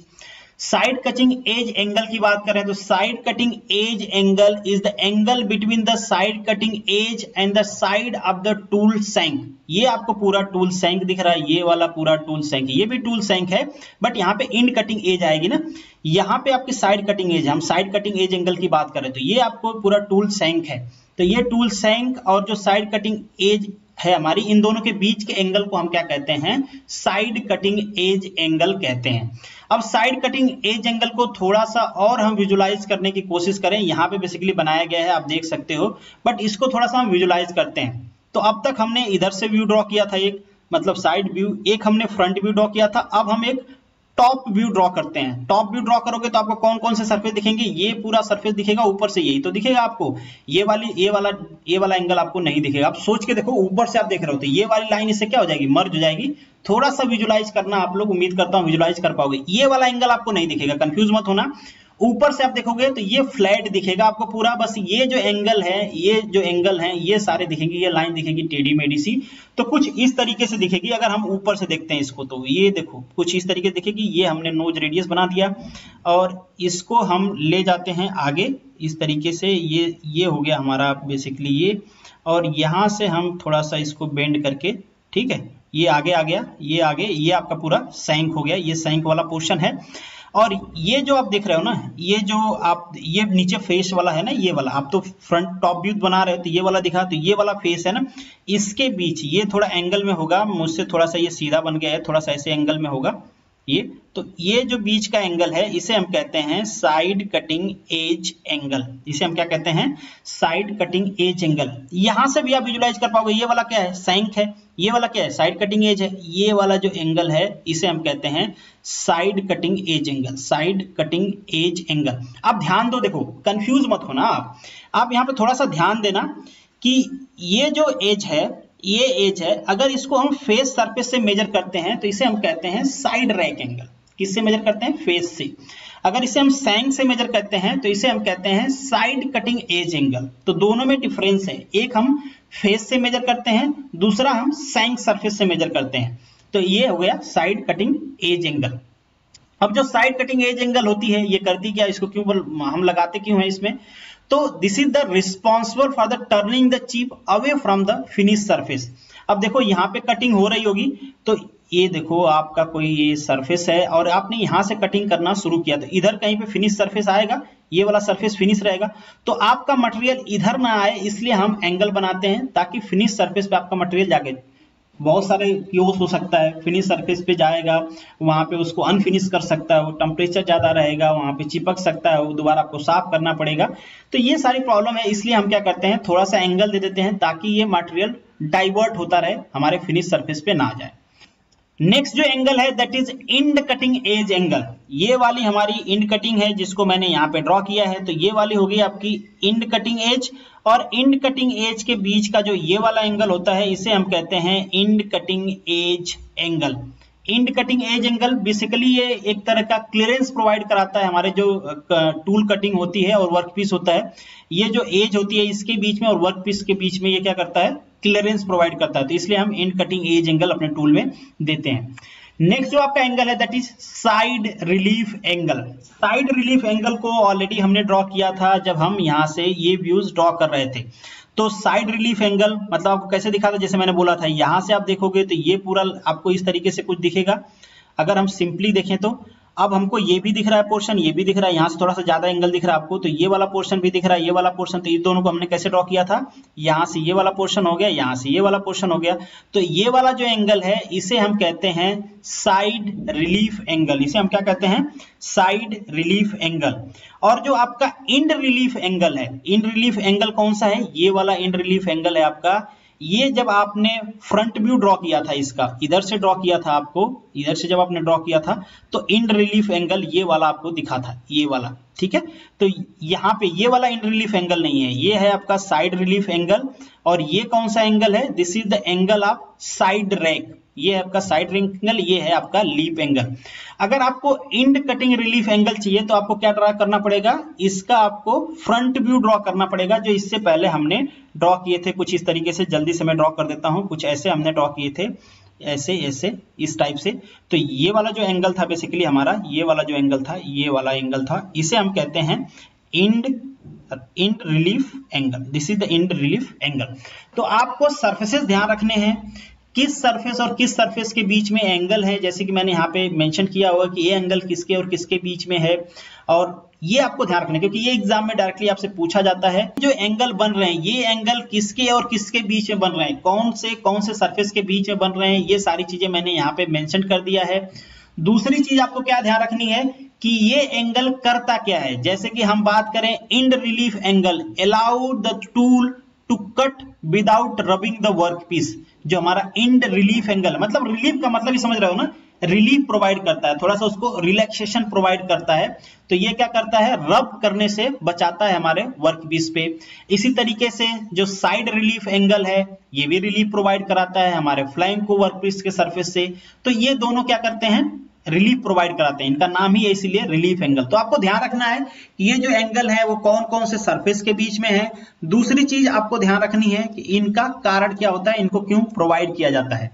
[SPEAKER 1] Side cutting edge angle की बात करें तो side cutting edge angle is the angle between the side cutting edge and the side of the tool shank. ये आपको पूरा टूल सैंक दिख रहा है, ये वाला पूरा टूल सैंक, ये भी टूल सैंक है, बट यहाँ पे इंड कटिंग एज आएगी ना, यहाँ पे आपकी साइड कटिंग एज, हम साइड कटिंग एज एंगल की बात करें तो ये आपको पूरा टूल सैंक है। तो ये टूल सैंक और जो साइड कटिंग एज है हमारी, इन दोनों के बीच के एंगल को हम क्या कहते हैं, साइड कटिंग एज एंगल कहते हैं। अब साइड कटिंग एज एंगल को थोड़ा सा और हम विजुलाइज करने की कोशिश करें, यहाँ पे बेसिकली बनाया गया है आप देख सकते हो, बट इसको थोड़ा सा हम विजुलाइज करते हैं। तो अब तक हमने इधर से व्यू ड्रॉ किया था एक, मतलब साइड व्यू, एक हमने फ्रंट व्यू ड्रॉ किया था, अब हम एक टॉप व्यू ड्रॉ करते हैं। टॉप व्यू ड्रॉ करोगे तो आपको कौन कौन से सरफेस दिखेंगे, ये पूरा सरफेस दिखेगा, ऊपर से यही तो दिखेगा आपको, ये वाला एंगल आपको नहीं दिखेगा। आप सोच के देखो, ऊपर से आप देख रहे हो तो ये वाली लाइन इससे क्या हो जाएगी, मर्ज हो जाएगी। थोड़ा सा विजुलाइज करना आप लोग, उम्मीद करता हूं विजुलाइज कर पाओगे। ये वाला एंगल आपको नहीं दिखेगा, कंफ्यूज मत होना। ऊपर से आप देखोगे तो ये फ्लैट दिखेगा आपको पूरा, बस ये जो एंगल है, ये जो एंगल है ये सारे दिखेंगे, ये लाइन दिखेगी टेढ़ी मेढ़ी सी, तो कुछ इस तरीके से दिखेगी। अगर हम ऊपर से देखते हैं इसको तो ये देखो कुछ इस तरीके से दिखेगी। ये हमने नोज रेडियस बना दिया और इसको हम ले जाते हैं आगे इस तरीके से, ये हो गया हमारा बेसिकली ये, और यहाँ से हम थोड़ा सा इसको बेंड करके, ठीक है, ये आगे आ गया, ये आगे, ये आपका पूरा सैंक हो गया, ये सैंक वाला पोर्शन है। और ये जो आप देख रहे हो ना, ये जो आप, ये नीचे फेस वाला है ना, ये वाला आप तो फ्रंट टॉप व्यू बना रहे हो तो ये वाला दिखा, तो ये वाला फेस है ना, इसके बीच ये थोड़ा एंगल में होगा, मुझसे थोड़ा सा ये सीधा बन गया है, थोड़ा सा ऐसे एंगल में होगा ये, तो ये जो बीच का एंगल है इसे हम कहते हैं साइड कटिंग एज एंगल। इसे हम क्या कहते हैं, साइड कटिंग एज एंगल। यहां से भी आप विजुलाइज कर पाओगे, ये वाला क्या है, सैंक है, ये वाला क्या है, साइड कटिंग एज है, ये वाला जो एंगल है इसे हम कहते हैं side cutting edge angle, side cutting edge angle. आप ध्यान दो, देखो कंफ्यूज मत होना आप यहाँ पे थोड़ा सा ध्यान देना कि ये जो एज है, ये एज है, अगर इसको हम फेस सरफेस से मेजर करते हैं तो इसे हम कहते हैं साइड रैक एंगल। किससे मेजर करते हैं, फेस से। अगर इसे हम सैंक से मेजर करते हैं तो इसे हम कहते हैं साइड कटिंग एज एंगल। तो दोनों में डिफरेंस है, एक हम फेस से मेजर करते हैं, दूसरा हम सैंक सरफेस से मेजर करते हैं। तो ये हो गया साइड कटिंग एज एंगल। अब जो साइड कटिंग एज एंगल होती है ये करती क्या, इसको क्यों हम लगाते क्यों है इसमें, तो this is the responsible for the turning the chip away from the finish surface. अब देखो यहाँ पे कटिंग हो रही होगी तो ये देखो आपका कोई ये सरफेस है और आपने यहाँ से कटिंग करना शुरू किया तो इधर कहीं पे फिनिश सरफेस आएगा, ये वाला सरफेस फिनिश रहेगा, तो आपका मटेरियल इधर ना आए इसलिए हम एंगल बनाते हैं ताकि फिनिश सरफेस पे आपका मटेरियल जाके। बहुत सारे यूज हो सकता है, फिनिश सरफेस पे जाएगा, वहां पे उसको अनफिनिश कर सकता है, वो टेम्परेचर ज्यादा रहेगा, वहां पे चिपक सकता है, वो दोबारा आपको साफ करना पड़ेगा। तो ये सारी प्रॉब्लम है, इसलिए हम क्या करते हैं थोड़ा सा एंगल दे देते हैं ताकि ये मटेरियल डाइवर्ट होता रहे, हमारे फिनिश सरफेस पे ना जाए। नेक्स्ट जो एंगल है that is end cutting edge angle. ये वाली हमारी इंड कटिंग है जिसको मैंने यहाँ पे ड्रॉ किया है, तो ये वाली होगी आपकी इंड कटिंग एज, और इंड कटिंग एज के बीच का जो ये वाला एंगल होता है इसे हम कहते हैं end cutting edge angle. End cutting edge angle basically ये एक तरह का क्लियरेंस प्रोवाइड कराता है, हमारे जो टूल कटिंग होती है और वर्क पीस होता है, ये जो एज होती है इसके बीच में और वर्क पीस के बीच में ये क्या करता है, क्लियरेंस प्रोवाइड करता है, तो इसलिए हम इंड कटिंग एज एंगल अपने टूल में देते हैं। नेक्स्ट जो आपका एंगल है that is side relief angle. Side relief angle को ऑलरेडी हमने ड्रॉ किया था जब हम यहाँ से ये व्यूज ड्रॉ कर रहे थे। तो साइड रिलीफ एंगल मतलब आपको कैसे दिखा था, जैसे मैंने बोला था यहाँ से आप देखोगे तो ये पूरा आपको इस तरीके से कुछ दिखेगा। अगर हम सिंपली देखें तो अब हमको ये भी दिख रहा है पोर्शन, ये भी दिख रहा है, यहाँ से थोड़ा सा ज्यादा एंगल दिख रहा है आपको, तो ये वाला पोर्शन भी दिख रहा है, ये वाला पोर्शन, तो ये दोनों को हमने कैसे ड्रॉ किया था, यहाँ से ये वाला पोर्शन हो गया, यहाँ से ये वाला पोर्शन हो गया, तो ये वाला जो एंगल है इसे हम कहते हैं साइड रिलीफ एंगल। इसे हम क्या कहते हैं, साइड रिलीफ एंगल। और जो आपका इंड रिलीफ एंगल है, इंड रिलीफ एंगल कौन सा है, ये वाला इंड रिलीफ एंगल है आपका, ये जब आपने फ्रंट व्यू ड्रॉ किया था, इसका इधर से ड्रॉ किया था आपको, इधर से जब आपने ड्रॉ किया था तो इंड रिलीफ एंगल ये वाला आपको दिखा था, ये वाला, ठीक है। तो यहाँ पे ये वाला इंड रिलीफ एंगल नहीं है, ये है आपका साइड रिलीफ एंगल। और ये कौन सा एंगल है, this is the angle of side rack, ये है आपका साइड एंगल, ये है आपका लीप एंगल। अगर आपको इंड कटिंग रिलीफ एंगल चाहिए तो आपको क्या ड्रॉ करना पड़ेगा, इसका आपको फ्रंट व्यू ड्रॉ करना पड़ेगा, जो इससे पहले हमने ड्रॉ किए थे कुछ इस तरीके से। जल्दी से मैं ड्रॉ कर देता हूं, कुछ ऐसे हमने ड्रॉ किए थे, ऐसे ऐसे इस टाइप से। तो ये वाला जो एंगल था बेसिकली हमारा, ये वाला जो एंगल था, ये वाला एंगल था, इसे हम कहते हैं end relief angle. This is the end relief angle. तो आपको सरफेसेस ध्यान रखने हैं, किस सरफेस और किस सरफेस के बीच में एंगल है, जैसे कि मैंने यहाँ पे मेंशन किया हुआ कि ये एंगल किसके और किसके बीच में है, और ये आपको ध्यान रखना है क्योंकि ये एग्जाम में डायरेक्टली आपसे पूछा जाता है। जो एंगल बन रहे हैं ये एंगल किसके और किसके बीच में बन रहे हैं, कौन से सरफेस के बीच में बन रहे हैं, ये सारी चीजें मैंने यहाँ पे मेंशन कर दिया है। दूसरी चीज आपको क्या ध्यान रखनी है कि ये एंगल करता क्या है। जैसे कि हम बात करें end relief angle, allow the tool to cut without rubbing the work piece. जो हमारा इंड रिलीफ एंगल, मतलब रिलीफ का मतलब ही समझ रहे हो ना, रिलीफ प्रोवाइड करता है, थोड़ा सा उसको रिलैक्सेशन प्रोवाइड करता है। तो ये क्या करता है, रब करने से बचाता है हमारे वर्क पीस पे। इसी तरीके से जो साइड रिलीफ एंगल है ये भी रिलीफ प्रोवाइड कराता है हमारे फ्लैंक को वर्क पीस के सरफेस से। तो ये दोनों क्या करते हैं, रिलीफ प्रोवाइड कराते हैं, इनका नाम ही है इसीलिए रिलीफ एंगल। तो आपको ध्यान रखना है कि ये जो एंगल है वो कौन कौन से सरफेस के बीच में है। दूसरी चीज आपको ध्यान रखनी है कि इनका कारण क्या होता है, इनको क्यों प्रोवाइड किया जाता है।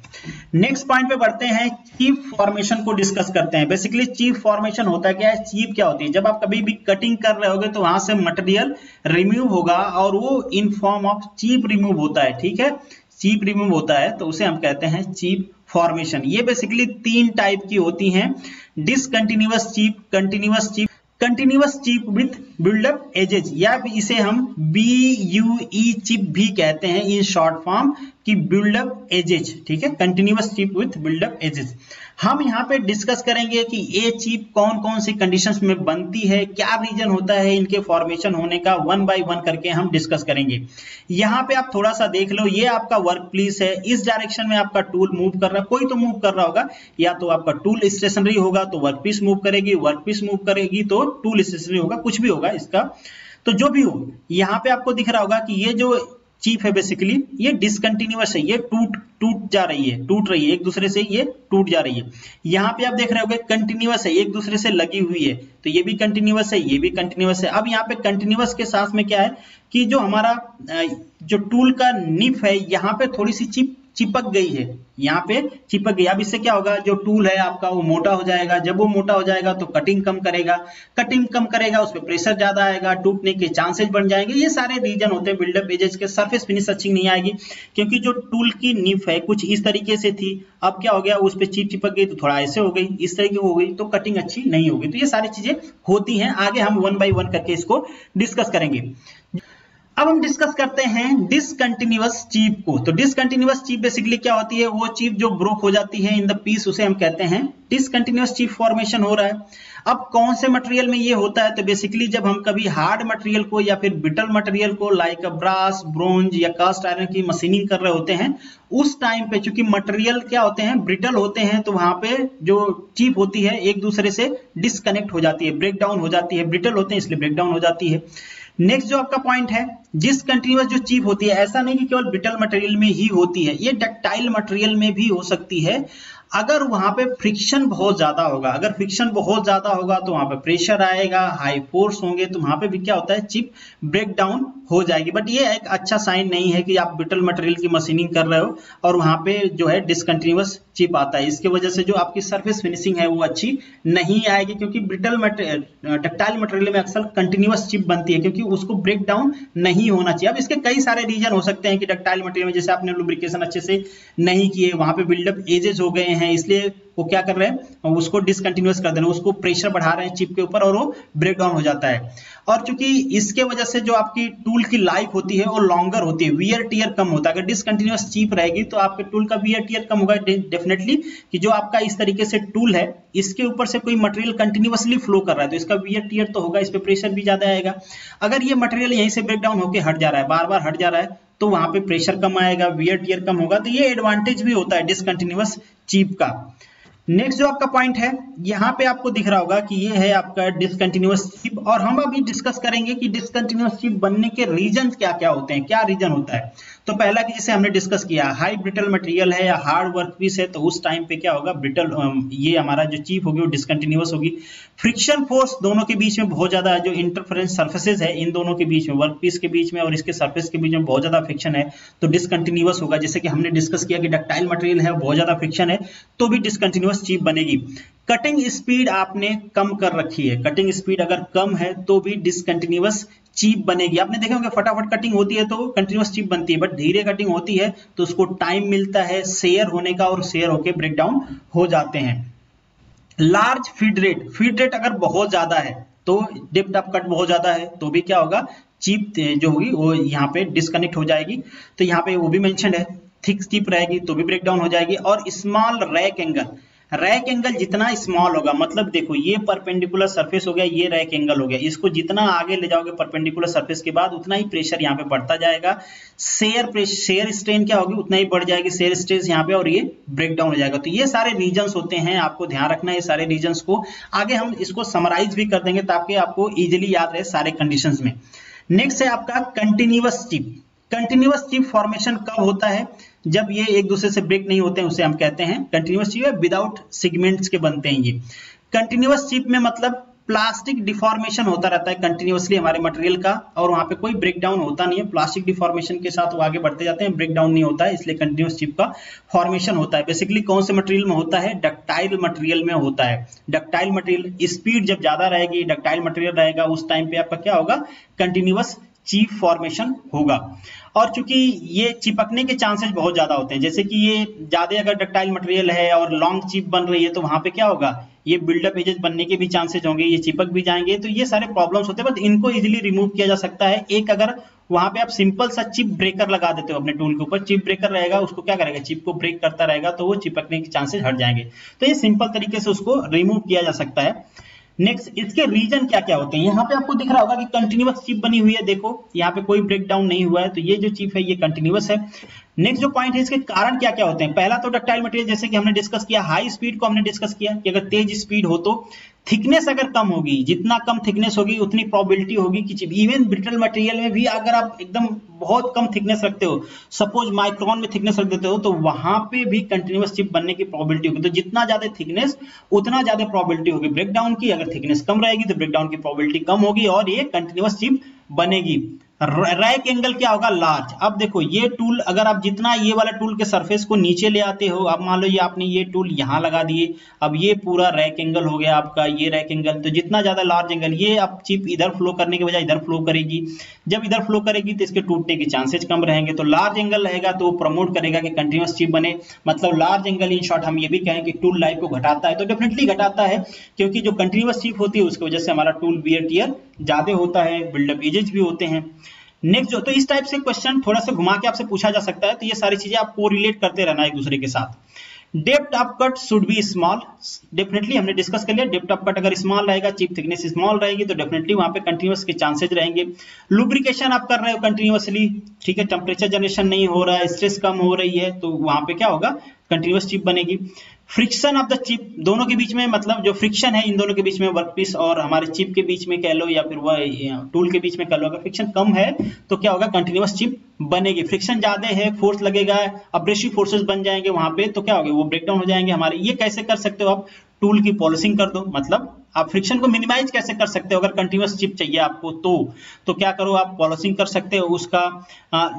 [SPEAKER 1] नेक्स्ट पॉइंट पे बढ़ते हैं, चीप फॉर्मेशन को डिस्कस करते हैं। बेसिकली चीप फॉर्मेशन होता है क्या है, चीप क्या होती है, जब आप कभी भी कटिंग कर रहे होगे तो वहां से मटेरियल रिमूव होगा और वो in form of chip remove होता है, ठीक है, चीप रिमूव होता है, तो उसे हम कहते हैं चीप फॉर्मेशन। ये बेसिकली 3 टाइप की होती हैं, discontinuous chip, continuous chip, continuous chip with build up edges, या इसे हम BUE चिप भी कहते हैं इन शॉर्ट फॉर्म की बिल्डअप एजेज, ठीक है, continuous chip with build up edges. हम यहाँ पे डिस्कस करेंगे कि ये चिप कौन कौन सी कंडीशंस में बनती है, क्या रीजन होता है इनके फॉर्मेशन होने का, 1 बाय 1 करके हम डिस्कस करेंगे। यहाँ पे आप थोड़ा सा देख लो, ये आपका वर्क पीस है, इस डायरेक्शन में आपका टूल मूव कर रहा है, कोई तो मूव कर रहा होगा, या तो आपका टूल स्टेशनरी होगा तो वर्क पीस मूव करेगी, वर्क पीस मूव करेगी तो टूल स्टेशनरी होगा, कुछ भी होगा इसका। तो जो भी हो, यहाँ पे आपको दिख रहा होगा कि ये जो चीप है बेसिकली ये डिसकंटिन्यूअस है, ये टूट जा रही है, टूट रही है एक दूसरे से, ये टूट जा रही है। यहाँ पे आप देख रहे होगे कंटिन्यूअस है, एक दूसरे से लगी हुई है, तो ये भी कंटिन्यूअस है, ये भी कंटिन्यूअस है। अब यहाँ पे कंटिन्यूअस के साथ में क्या है कि जो हमारा जो टूल का निप है यहाँ पे थोड़ी सी चिप चिपक गई है, यहाँ पे चिपक गई। अब इससे क्या होगा, जो टूल है आपका वो मोटा हो जाएगा। जब वो मोटा हो जाएगा तो कटिंग कम करेगा, कटिंग कम करेगा उस पर प्रेशर ज्यादा आएगा, टूटने के चांसेस बढ़ जाएंगे। ये सारे रीजन होते हैं बिल्डअप एजेस के। सरफेस फिनिश अच्छी नहीं आएगी क्योंकि जो टूल की निफ है कुछ इस तरीके से थी, अब क्या हो गया उस पर चिप चिपक गई तो थोड़ा ऐसे हो गई, इस तरीके हो गई तो कटिंग अच्छी नहीं होगी। तो ये सारी चीजें होती हैं। आगे हम 1 बाय 1 करके इसको डिस्कस करेंगे। अब हम डिस्कस करते हैं डिसकंटिन्यूअस चिप को। तो डिसकंटिन्यूअस चिप बेसिकली क्या होती है, वो चिप जो ब्रोक हो जाती है इन द पीस, उसे हम कहते हैं डिसकंटिन्यूअस चिप फॉर्मेशन हो रहा है। अब कौन से मटेरियल में ये होता है, तो बेसिकली जब हम कभी हार्ड मटेरियल को या फिर ब्रिटल मटेरियल को लाइक ब्रास, ब्रोंज या कास्ट आयरन की मशीनिंग कर रहे होते हैं, उस टाइम पे चूंकि मटेरियल क्या होते हैं, ब्रिटल होते हैं, तो वहां पे जो चिप होती है एक दूसरे से डिस्कनेक्ट हो जाती है, ब्रेक डाउन हो जाती है। ब्रिटल होते हैं इसलिए ब्रेक डाउन हो जाती है। नेक्स्ट जो आपका पॉइंट है, डिसकंटिन्यूअस जो चिप होती है, ऐसा नहीं कि केवल ब्रिटल मटेरियल में ही होती है, ये डक्टाइल मटेरियल में भी हो सकती है। अगर वहां पे फ्रिक्शन बहुत ज्यादा होगा, अगर फ्रिक्शन बहुत ज्यादा होगा तो वहां पे प्रेशर आएगा, हाई फोर्स होंगे, तो वहां पे भी क्या होता है, चिप ब्रेक डाउन हो जाएगी। बट ये एक अच्छा साइन नहीं है कि आप ब्रिटल मटेरियल की मशीनिंग कर रहे हो और वहां पे जो है डिसकंटिन्यूअस चिप आता है। इसके वजह से जो आपकी सरफेस फिनिशिंग है वो अच्छी नहीं आएगी, क्योंकि ब्रिटल डक्टाइल मटेरियल में अक्सर कंटिन्यूअस चिप बनती है क्योंकि उसको ब्रेक डाउन नहीं होना चाहिए। अब इसके कई सारे रीजन हो सकते हैं कि डक्टाइल मटेरियल में जैसे आपने लुब्रिकेशन अच्छे से नहीं किए, वहां पे बिल्डअप एजेस हो गए हैं, इसलिए वो क्या कर रहे हैं, उसको डिसकंटिन्यूअस कर दे रहे हैं, उसको प्रेशर बढ़ा रहे हैं चिप के ऊपर और वो ब्रेक डाउन हो जाता है। और चूंकि इसके वजह से जो आपकी टूल की लाइफ होती है वो लॉन्गर होती है, वियर टियर कम होता है। अगर डिसकंटिन्यूअस चिप रहेगी तो आपके टूल का वियर टियर कम होगा डेफिनेटली, कि जो आपका इस तरीके से टूल है इसके ऊपर से कोई मटेरियल कंटिन्यूअसली फ्लो कर रहा है तो इसका वियर टियर तो होगा, इस पे प्रेशर भी ज्यादा आएगा। अगर ये मटेरियल यहीं से ब्रेक डाउन होकर हट जा रहा है, बार बार हट जा रहा है, तो वहां पे प्रेशर कम आएगा, वियर टियर कम होगा। तो ये एडवांटेज भी होता है डिसकंटिन्यूअस चिप का। नेक्स्ट जो आपका पॉइंट है, यहाँ पे आपको दिख रहा होगा कि ये है आपका डिसकंटिन्यूअस चिप, और हम अभी डिस्कस करेंगे कि डिसकंटिन्यूअस चिप बनने के रीजन क्या क्या होते हैं, क्या रीजन होता है। तो पहला कि जैसे हमने डिस्कस किया, हाई ब्रिटल मटेरियल है या हार्ड वर्कपीस है, तो उस टाइम पे क्या होगा, ब्रिटल ये हमारा जो चिप होगी वो डिसकंटिन्यूअस होगी। फ्रिक्शन फोर्स दोनों के बीच में बहुत ज्यादा है, जो इंटरफेरेंस सर्फेसेज है इन दोनों के बीच में, वर्कपीस के बीच में और इसके सर्फेस के बीच में बहुत ज्यादा फ्रिक्शन है, तो डिसकंटिन्यूअस होगा। जैसे कि हमने डिस्कस किया कि डक्टाइल मटेरियल है, बहुत ज्यादा फ्रिक्शन है, तो भी डिसकंटिन्यूअस चिप बनेगी। कटिंग स्पीड आपने कम कर रखी है, कटिंग स्पीड अगर कम है तो भी डिसकंटिन्यूअस चिप बनेगी। आपने देखा होगा फटाफट कटिंग होती है तो कंटिन्यूअस चिप बनती है, बट धीरे कटिंग होती है तो उसको टाइम मिलता है शेयर होने का, और शेयर होके ब्रेक डाउन हो जाते हैं। लार्ज फीड रेट अगर बहुत ज्यादा है, तो डेप्थ ऑफ कट बहुत ज्यादा है, तो भी क्या होगा, चिप जो होगी वो यहाँ पे डिस्कनेक्ट हो जाएगी। तो यहाँ पे वो भी मेंशन है, थिक चिप रहेगी तो भी ब्रेक डाउन हो जाएगी। और स्मॉल रैक एंगल जितना स्मॉल होगा, मतलब देखो ये परपेंडिकुलर सरफेस हो गया, ये रैक एंगल हो गया, इसको जितना आगे ले जाओगे परपेंडिकुलर सरफेस के बाद उतना ही प्रेशर यहाँ पे बढ़ता जाएगा। शेयर स्ट्रेन क्या होगी, उतना ही बढ़ जाएगी शेयर स्ट्रेस यहाँ पे, और ये ब्रेक डाउन हो जाएगा। तो ये सारे रीजंस होते हैं, आपको ध्यान रखना है ये सारे रीजंस को। आगे हम इसको समराइज भी कर देंगे ताकि आपको इजिली याद रहे सारे कंडीशंस में। नेक्स्ट है आपका continuous chip. Continuous chip formation कब होता है, जब ये एक दूसरे से ब्रेक नहीं होते हैं, उसे हम कहते हैं कंटिन्यूअस चिप है, विदाउट सेगमेंट्स के बनते हैं ये। कंटिन्यूअस चिप में मतलब प्लास्टिक डिफॉर्मेशन होता रहता है कंटिन्यूअसली हमारे मटेरियल का, और वहां पे कोई ब्रेक डाउन होता नहीं है, प्लास्टिक डिफॉर्मेशन के साथ वो आगे बढ़ते जाते हैं, ब्रेक डाउन नहीं होता है, इसलिए कंटिन्यूअस चिप का फॉर्मेशन होता है। बेसिकली कौन से मटेरियल में होता है, डक्टाइल मटेरियल में होता है। डक्टाइल मटेरियल स्पीड जब ज्यादा रहेगी, डक्टाइल मटेरियल रहेगा, उस टाइम पे आपका क्या होगा, कंटिन्यूअस चिप फॉर्मेशन होगा। और चूंकि ये चिपकने के चांसेस बहुत ज्यादा होते हैं, जैसे कि ये ज्यादा अगर डक्टाइल मटेरियल है और लॉन्ग चिप बन रही है, तो वहां पे क्या होगा, ये बिल्डअप एजेस बनने के भी चांसेस होंगे, ये चिपक भी जाएंगे। तो ये सारे प्रॉब्लम्स होते हैं, बट इनको इजीली रिमूव किया जा सकता है। एक अगर वहां पे आप सिंपल सा चिप ब्रेकर लगा देते हो अपने टूल के ऊपर, चिप ब्रेकर रहेगा, उसको क्या करेगा, चिप को ब्रेक करता रहेगा, तो वो चिपकने के चांसेस हट जाएंगे। तो ये सिंपल तरीके से उसको रिमूव किया जा सकता है। नेक्स्ट, इसके रीजन क्या क्या होते हैं, यहाँ पे आपको दिख रहा होगा कि कंटिन्यूअस चिप बनी हुई है, देखो यहाँ पे कोई ब्रेक डाउन नहीं हुआ है, तो ये जो चिप है ये कंटिन्यूअस है। नेक्स्ट जो पॉइंट है, इसके कारण क्या क्या होते हैं। पहला तो डक्टाइल मटेरियल, जैसे कि हमने डिस्कस किया, हाई स्पीड को हमने डिस्कस किया कि अगर तेज स्पीड हो तो थिकनेस अगर कम होगी, जितना कम थिकनेस होगी उतनी प्रोबेबिलिटी होगी कि चिप, इवन ब्रिटल मटेरियल में भी अगर आप एकदम बहुत कम थिकनेस रखते हो, सपोज माइक्रोन में थिकनेस रख देते हो, तो वहां पे भी कंटिन्यूअस चिप बनने की प्रोबेबिलिटी होगी। तो जितना ज्यादा थिकनेस उतना ज्यादा प्रोबेबिलिटी होगी ब्रेक डाउन की, अगर थिकनेस कम रहेगी तो ब्रेक डाउन की प्रोबेबिलिटी कम होगी और ये कंटिन्यूअस चिप बनेगी। रैक एंगल क्या होगा, लार्ज। अब देखो ये टूल अगर आप जितना ये वाला टूल के सरफेस को नीचे ले आते हो, अब मान लो ये आपने ये टूल यहाँ लगा दिए, अब ये पूरा रैक एंगल हो गया आपका, ये रैक एंगल, तो जितना ज्यादा लार्ज एंगल, ये अब चिप इधर फ्लो करने के बजाय इधर फ्लो करेगी, जब इधर फ्लो करेगी तो इसके टूटने के चांसेस कम रहेंगे। तो लार्ज एंगल रहेगा तो वो प्रमोट करेगा कि कंटिन्यूअस चिप बने। मतलब लार्ज एंगल इन शॉर्ट हम ये भी कहें कि टूल लाइफ को घटाता है, तो डेफिनेटली घटाता है, क्योंकि जो कंटिन्यूअस चिप होती है उसकी वजह से हमारा टूल वियर टियर ज्यादा होता है, बिल्डअप एजेस भी होते हैं। नेक्स्ट जो, तो इस टाइप से क्वेश्चन थोड़ा सा घुमा के आपसे पूछा जा सकता है, तो ये सारी चीजें आपको रिलेट करते रहना एक दूसरे के साथ। Depth of cut should be small, definitely हमने डिस्कस कर लिया, डेप्थ ऑफ कट अगर स्मॉल रहेगा, चिप थिकनेस स्मॉल रहेगी, तो डेफिनेटली वहां पे कंटिन्यूअस के चांसेस रहेंगे। लुब्रिकेशन आप कर रहे हो कंटिन्यूअसली, ठीक है, टेम्परेचर जनरेशन नहीं हो रहा है, स्ट्रेस कम हो रही है, तो वहां पे क्या होगा, कंटिन्यूअस चिप बनेगी। फ्रिक्शन ऑफ द चिप, दोनों के बीच में, मतलब जो फ्रिक्शन है इन दोनों के बीच में, वर्कपीस और हमारे चिप के बीच में कह लो, या फिर वह टूल के बीच में कह लो, अगर फ्रिक्शन कम है तो क्या होगा, कंटिन्यूअस चिप बनेगी। फ्रिक्शन ज्यादा है, फोर्स लगेगा, अब्रेसिव फोर्सेस बन जाएंगे वहां पे, तो क्या होगा, वो ब्रेकडाउन हो जाएंगे हमारे। ये कैसे कर सकते हो आप, टूल की पॉलिशिंग कर दो, मतलब आप फ्रिक्शन को मिनिमाइज कैसे कर सकते हो, अगर कंटिन्यूअस चिप चाहिए आपको तो क्या करो, आप पॉलिशिंग कर सकते हो, उसका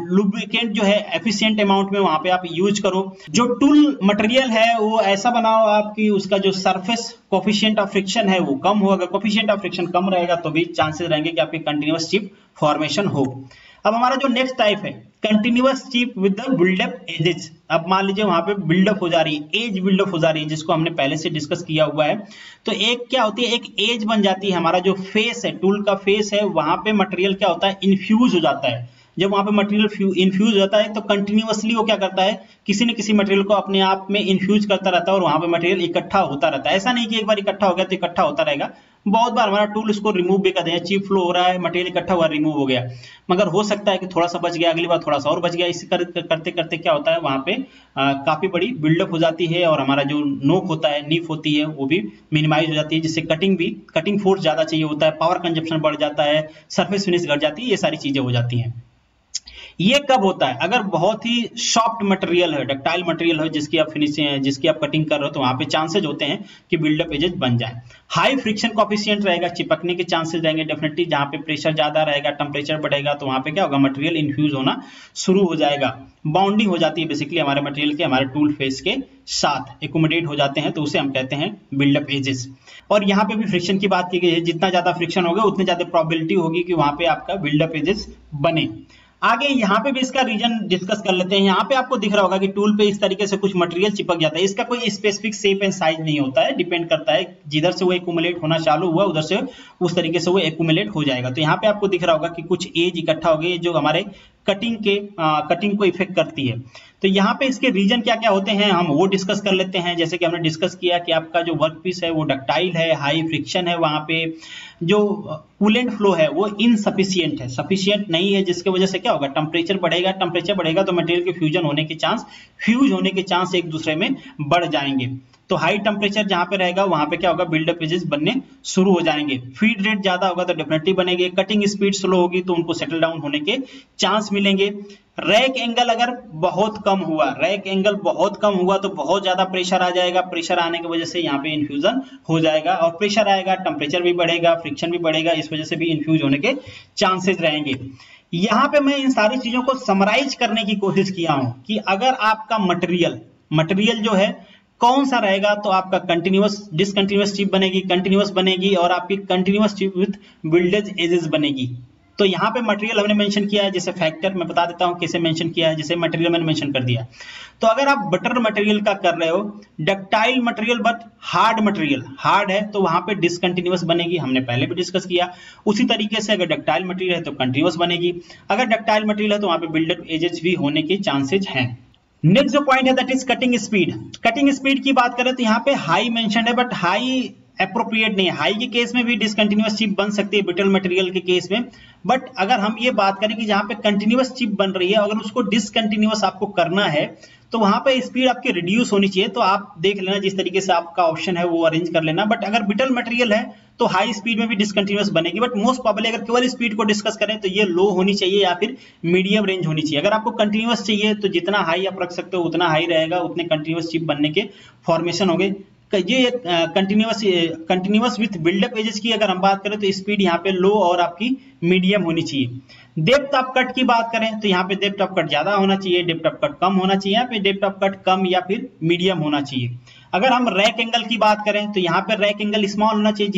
[SPEAKER 1] लुब्रिकेंट जो है एफिशिएंट अमाउंट में वहां पे आप यूज करो। जो टूल मटेरियल है वो ऐसा बनाओ आपकी, उसका जो सरफेस कोफिशिएंट ऑफ फ्रिक्शन है वो कम हो, अगर कोफिशिएंट ऑफ फ्रिक्शन कम रहेगा तो भी चांसेस रहेंगे कि आपकी कंटिन्यूअस चिप फॉर्मेशन हो। अब हमारा जो नेक्स्ट टाइप है continuous chip with the build up edges. अब मान लीजिए वहां पे बिल्डअप हो जा रही है, एज बिल्डअप हो जा रही है, जिसको हमने पहले से डिस्कस किया हुआ है। तो एक क्या होती है, एक एज बन जाती है, हमारा जो फेस है, टूल का फेस है, वहां पे मटेरियल क्या होता है, इन्फ्यूज हो जाता है। जब वहां पे मटेरियल इन्फ्यूज होता है तो कंटिन्यूअसली वो क्या करता है, किसी न किसी मटेरियल को अपने आप में इन्फ्यूज करता रहता है और वहां पे मटेरियल इकट्ठा होता रहता है। ऐसा नहीं कि एक बार इकट्ठा हो गया तो इकट्ठा होता रहेगा, बहुत बार हमारा टूल इसको रिमूव भी कर देगा, चिप फ्लो हो रहा है, मटेरियल इकट्ठा हुआ, रिमूव हो गया, मगर हो सकता है कि थोड़ा सा बच गया, अगली बार थोड़ा सा और बच गया। इसी करते करते क्या होता है, वहां पे काफी बड़ी बिल्डअप हो जाती है और हमारा जो नोक होता है, नीफ होती है, वो भी मिनिमाइज हो जाती है, जिससे कटिंग फोर्स ज्यादा चाहिए होता है, पावर कंजप्शन बढ़ जाता है, सरफेस फिनिश घट जाती है, ये सारी चीजें हो जाती हैं। ये कब होता है, अगर बहुत ही सॉफ्ट मटेरियल है, डक्टाइल मटेरियल है, जिसकी आप फिनिशिंग, जिसकी आप कटिंग कर रहे हो, तो वहां पे चांसेस होते हैं कि बिल्डअप एजेस बन जाए। हाई फ्रिक्शन कोएफिशिएंट रहेगा, चिपकने के चांसेस रहेंगे डेफिनेटली, जहां पे प्रेशर ज्यादा रहेगा, टेम्परेचर बढ़ेगा, तो वहां पे क्या होगा, मटेरियल इन्फ्यूज होना शुरू हो जाएगा, बाउंडिंग हो जाती है बेसिकली हमारे मटेरियल के हमारे टूल फेस के साथ एकोमोडेट हो जाते हैं, तो उसे हम कहते हैं बिल्डअप एजेस। और यहाँ पे भी फ्रिक्शन की बात की गई है, जितना ज्यादा फ्रिक्शन होगा उतनी ज्यादा प्रोबेबिलिटी होगी कि वहां पे आपका बिल्डअप एजेस बने। आगे यहाँ पे भी इसका रीजन डिस्कस कर लेते हैं। यहाँ पे आपको दिख रहा होगा कि टूल पे इस तरीके से कुछ मटेरियल चिपक जाता है, इसका कोई स्पेसिफिक शेप एंड साइज नहीं होता है, डिपेंड करता है जिधर से वो एक्यूमुलेट होना चालू हुआ उधर से उस तरीके से वो एक्यूमुलेट हो जाएगा। तो यहाँ पे आपको दिख रहा होगा कि कुछ एज इकट्ठा हो गई जो हमारे कटिंग को इफेक्ट करती है। तो यहाँ पे इसके रीजन क्या क्या होते हैं हम वो डिस्कस कर लेते हैं। जैसे कि हमने डिस्कस किया कि आपका जो वर्क पीस है वो डक्टाइल है, हाई फ्रिक्शन है, वहां पे जो कूलेंट फ्लो है वो इनसफिशियंट है, सफिशियंट नहीं है, जिसके वजह से क्या होगा, टेम्परेचर बढ़ेगा तो मटेरियल के फ्यूज होने के चांस एक दूसरे में बढ़ जाएंगे। तो हाई टेम्परेचर जहां पे रहेगा वहां पे क्या होगा, बिल्डअप एजेस बनने शुरू हो जाएंगे। फीड रेट ज्यादा होगा तो डेफिनेटली बनेंगे, कटिंग स्पीड स्लो होगी तो उनको सेटल डाउन होने के चांस मिलेंगे। रैक एंगल अगर बहुत कम हुआ, तो बहुत ज्यादा प्रेशर आ जाएगा, प्रेशर आने की वजह से यहाँ पे इन्फ्यूजन हो जाएगा, और प्रेशर आएगा, टेम्परेचर भी बढ़ेगा, फ्रिक्शन भी बढ़ेगा, इस वजह से भी इन्फ्यूज होने के चांसेस रहेंगे। यहाँ पे मैं इन सारी चीजों को समराइज करने की कोशिश किया हूं कि अगर आपका मटेरियल जो है कौन सा रहेगा, तो आपका डिसकंटिन्यूअस चिप बनेगी, कंटिन्यूअस बनेगी, और आपकी continuous chip with builded edges बनेगी। तो यहाँ पे मटेरियल हमने मेंशन किया है, जैसे फैक्टर मैं बता देता हूँ कैसे मेंशन किया है, जैसे मटेरियल मैंने मेंशन कर दिया। तो अगर आप बटर मटेरियल का कर रहे हो, डक्टाइल मटेरियल बट हार्ड है, तो वहां पे डिसकंटिन्यूअस बनेगी, हमने पहले भी डिस्कस किया। उसी तरीके से अगर डक्टाइल मटेरियल है तो कंटिन्यूअस बनेगी, अगर डक्टाइल मटेरियल है तो वहां पे बिल्डअप एजेस भी होने के चांसेज हैं। नेक्स्ट जो पॉइंट है दैट इज कटिंग स्पीड की बात करें तो यहाँ पे हाई मेंशन है, बट हाई एप्रोप्रिएट नहीं है। हाई के केस में भी डिसकंटिन्यूअस चिप बन सकती है ब्रिटल मटेरियल के केस में, बट अगर हम ये बात करें कि जहां पे कंटिन्यूअस चिप बन रही है, अगर उसको डिसकंटिन्यूअस आपको करना है तो वहां पे स्पीड आपकी रिड्यूस होनी चाहिए। तो आप देख लेना जिस तरीके से आपका ऑप्शन है वो अरेंज कर लेना। बट अगर ब्रिटल मटेरियल है तो हाई स्पीड में भी डिसकंटिन्यूअस बनेगी, बट मोस्ट प्रोबेबली अगर केवल स्पीड को डिस्कस करें तो ये लो होनी चाहिए या फिर मीडियम रेंज होनी चाहिए। अगर आपको कंटिन्यूअस चाहिए तो जितना हाई आप रख सकते हो उतना हाई रहेगा, उतने कंटिन्यूअस चिप बनने के फॉर्मेशन होंगे। ये कंटिन्यूअस विथ बिल्डअप एजेस की अगर हम बात करें तो स्पीड यहाँ पे लो और आपकी मीडियम होनी चाहिए। डेप्थ ऑफ कट की बात करें तो यहाँ पे डेप्थ ऑफ कट ज्यादा होना चाहिए, डेप्थ ऑफ कट कम होना चाहिए, यहाँ पे डेप्थ ऑफ कट कम या फिर मीडियम होना चाहिए। अगर हम रैक एंगल की बात करें तो यहाँ पे रैक एंगल स्मॉल होना चाहिए।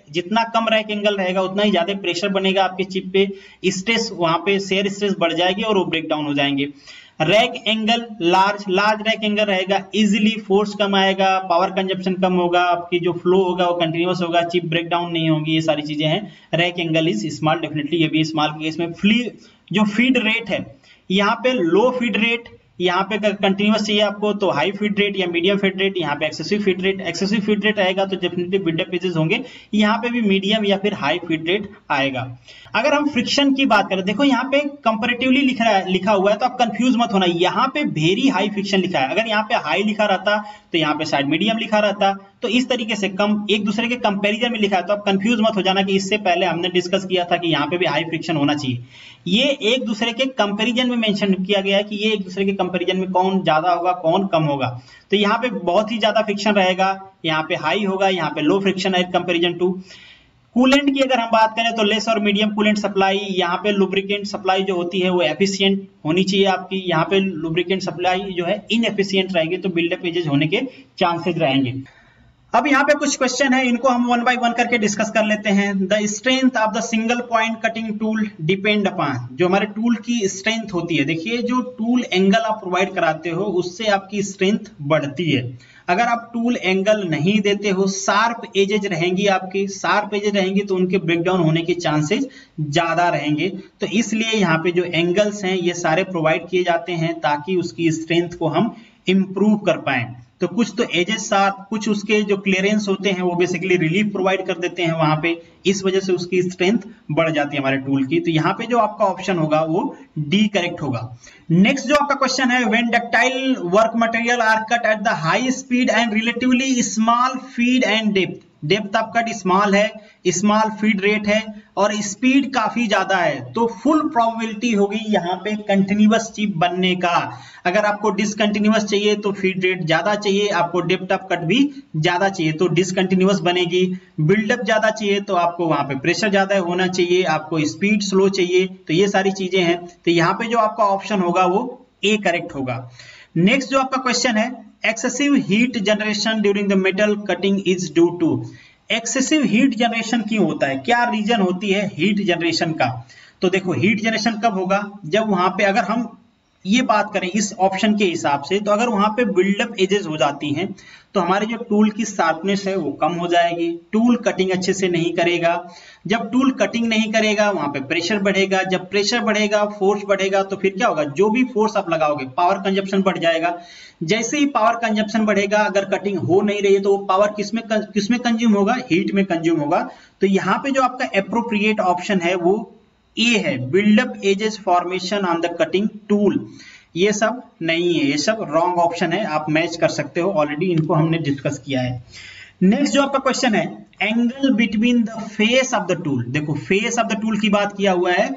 [SPEAKER 1] जितना कम रैक एंगल रहेगा उतना ही ज्यादा प्रेशर बनेगा आपके चिप पे, स्ट्रेस वहां पे शेयर स्ट्रेस बढ़ जाएगी और वो ब्रेक डाउन हो जाएंगे। Rack angle large rack angle रहेगा, इजीली फोर्स कम आएगा, पावर कंजप्शन कम होगा, आपकी जो फ्लो होगा वो कंटिन्यूअस होगा, चिप ब्रेक डाउन नहीं होगी, ये सारी चीजें हैं। Rack angle is small, definitely ये भी स्मॉल के केस में। जो फीड रेट है यहाँ पे लो फीड रेट, यहाँ पे कंटिन्यूअस चाहिए आपको तो हाई फीड रेट या मीडियम फीड रेट, यहाँ पे एक्सेसिव फीड रेट रहेगा तो डेफिनेटली बिल्डअप एजेस होंगे, यहाँ पे भी मीडियम या फिर हाई फीड रेट आएगा। अगर हम फ्रिक्शन की बात करें, देखो यहाँ पे कंपैरेटिवली लिखा हुआ है तो आप कंफ्यूज मत होना, यहाँ पे वेरी हाई फ्रिक्शन लिखा है। अगर यहाँ पे हाई लिखा रहता तो यहाँ पे शायद मीडियम लिखा रहता, तो इस तरीके से कम एक दूसरे के कंपैरिजन में लिखा है, तो आप कंफ्यूज मत हो जाना कि इससे पहले हमने डिस्कस किया था कि यहाँ पे भी हाई फ्रिक्शन होना चाहिए। ये एक दूसरे के कंपैरिजन में मेंशन किया गया है कि ये एक दूसरे के कंपैरिजन में कौन ज्यादा होगा कौन कम होगा। तो यहाँ पे बहुत ही ज्यादा फ्रिक्शन रहेगा, यहाँ पे हाई होगा, यहाँ पे लो फ्रिक्शन है कंपैरिजन टू। कूलेंट की अगर हम बात करें तो लेस और मीडियम कूलेंट सप्लाई, यहाँ पे लुब्रिकेंट सप्लाई जो होती है वो एफिशिएंट होनी चाहिए आपकी, यहाँ पे लुब्रिकेंट सप्लाई जो है इनएफिशिएंट रहेगी तो बिल्डअप एजेस होने के चांसेस रहेंगे। अब यहाँ पे कुछ क्वेश्चन है, इनको हम वन बाय वन करके डिस्कस कर लेते हैं। The strength of the single point cutting tool depend upon, जो हमारे टूल की स्ट्रेंथ होती है, देखिए जो टूल एंगल आप प्रोवाइड कराते हो उससे आपकी स्ट्रेंथ बढ़ती है। अगर आप टूल एंगल नहीं देते हो, शार्प एजेज रहेंगी आपकी, शार्प एजेज रहेंगी तो उनके ब्रेकडाउन होने के चांसेस ज्यादा रहेंगे। तो इसलिए यहाँ पे जो एंगल्स हैं ये सारे प्रोवाइड किए जाते हैं ताकि उसकी स्ट्रेंथ को हम इंप्रूव कर पाए। तो कुछ तो एजेस शार्प, कुछ उसके जो क्लियरेंस होते हैं वो बेसिकली रिलीफ प्रोवाइड कर देते हैं वहां पे, इस वजह से उसकी स्ट्रेंथ बढ़ जाती है हमारे टूल की। तो यहाँ पे जो आपका ऑप्शन होगा वो डी करेक्ट होगा। नेक्स्ट जो आपका क्वेश्चन है, when ductile work material are cut at the high speed and relatively small feed and depth of cut small है, स्मॉल फीड रेट है और स्पीड काफी ज्यादा है, तो फुल प्रोबेबिलिटी होगी यहाँ पे कंटिन्यूअस चिप बनने का। अगर आपको डिसकंटिन्यूअस चाहिए तो फीड रेट ज्यादा चाहिए, आपको डेप्थ ऑफ कट भी ज्यादा चाहिए तो डिसकंटिन्यूअस बनेगी। बिल्डअप ज्यादा चाहिए तो आपको वहां पे प्रेशर ज्यादा होना चाहिए, आपको स्पीड स्लो चाहिए, तो ये सारी चीजें हैं। तो यहाँ पे जो आपका ऑप्शन होगा वो ए करेक्ट होगा। नेक्स्ट जो आपका क्वेश्चन है, excessive heat generation during the metal cutting is due to. Excessive heat generation क्यों होता है, क्या रीजन होती है हीट जनरेशन का? तो देखो हीट जनरेशन कब होगा, जब वहां पे अगर हम ये बात करें इस ऑप्शन के हिसाब से, तो अगर वहां पे बिल्डअप एजेस हो जाती हैं तो हमारे जो टूल की शार्पनेस है वो कम हो जाएगी, टूल कटिंग अच्छे से नहीं करेगा। जब टूल कटिंग नहीं करेगा वहां पे प्रेशर बढ़ेगा, जब प्रेशर बढ़ेगा फोर्स बढ़ेगा, तो फिर क्या होगा, जो भी फोर्स आप लगाओगे पावर कंजप्शन बढ़ जाएगा। जैसे ही पावर कंजप्शन बढ़ेगा, अगर कटिंग हो नहीं रही है तो वो पावर किसमें कंज्यूम होगा, हीट में कंज्यूम होगा। तो यहाँ पे जो आपका एप्रोप्रिएट ऑप्शन है वो ए है, build up edges formation on the cutting tool. ये सब नहीं है, ये सब रॉन्ग ऑप्शन है, आप मैच कर सकते हो, ऑलरेडी इनको हमने डिस्कस किया है। नेक्स्ट जो आपका क्वेश्चन है, angle between the face of the tool. देखो फेस ऑफ द टूल की बात किया हुआ है,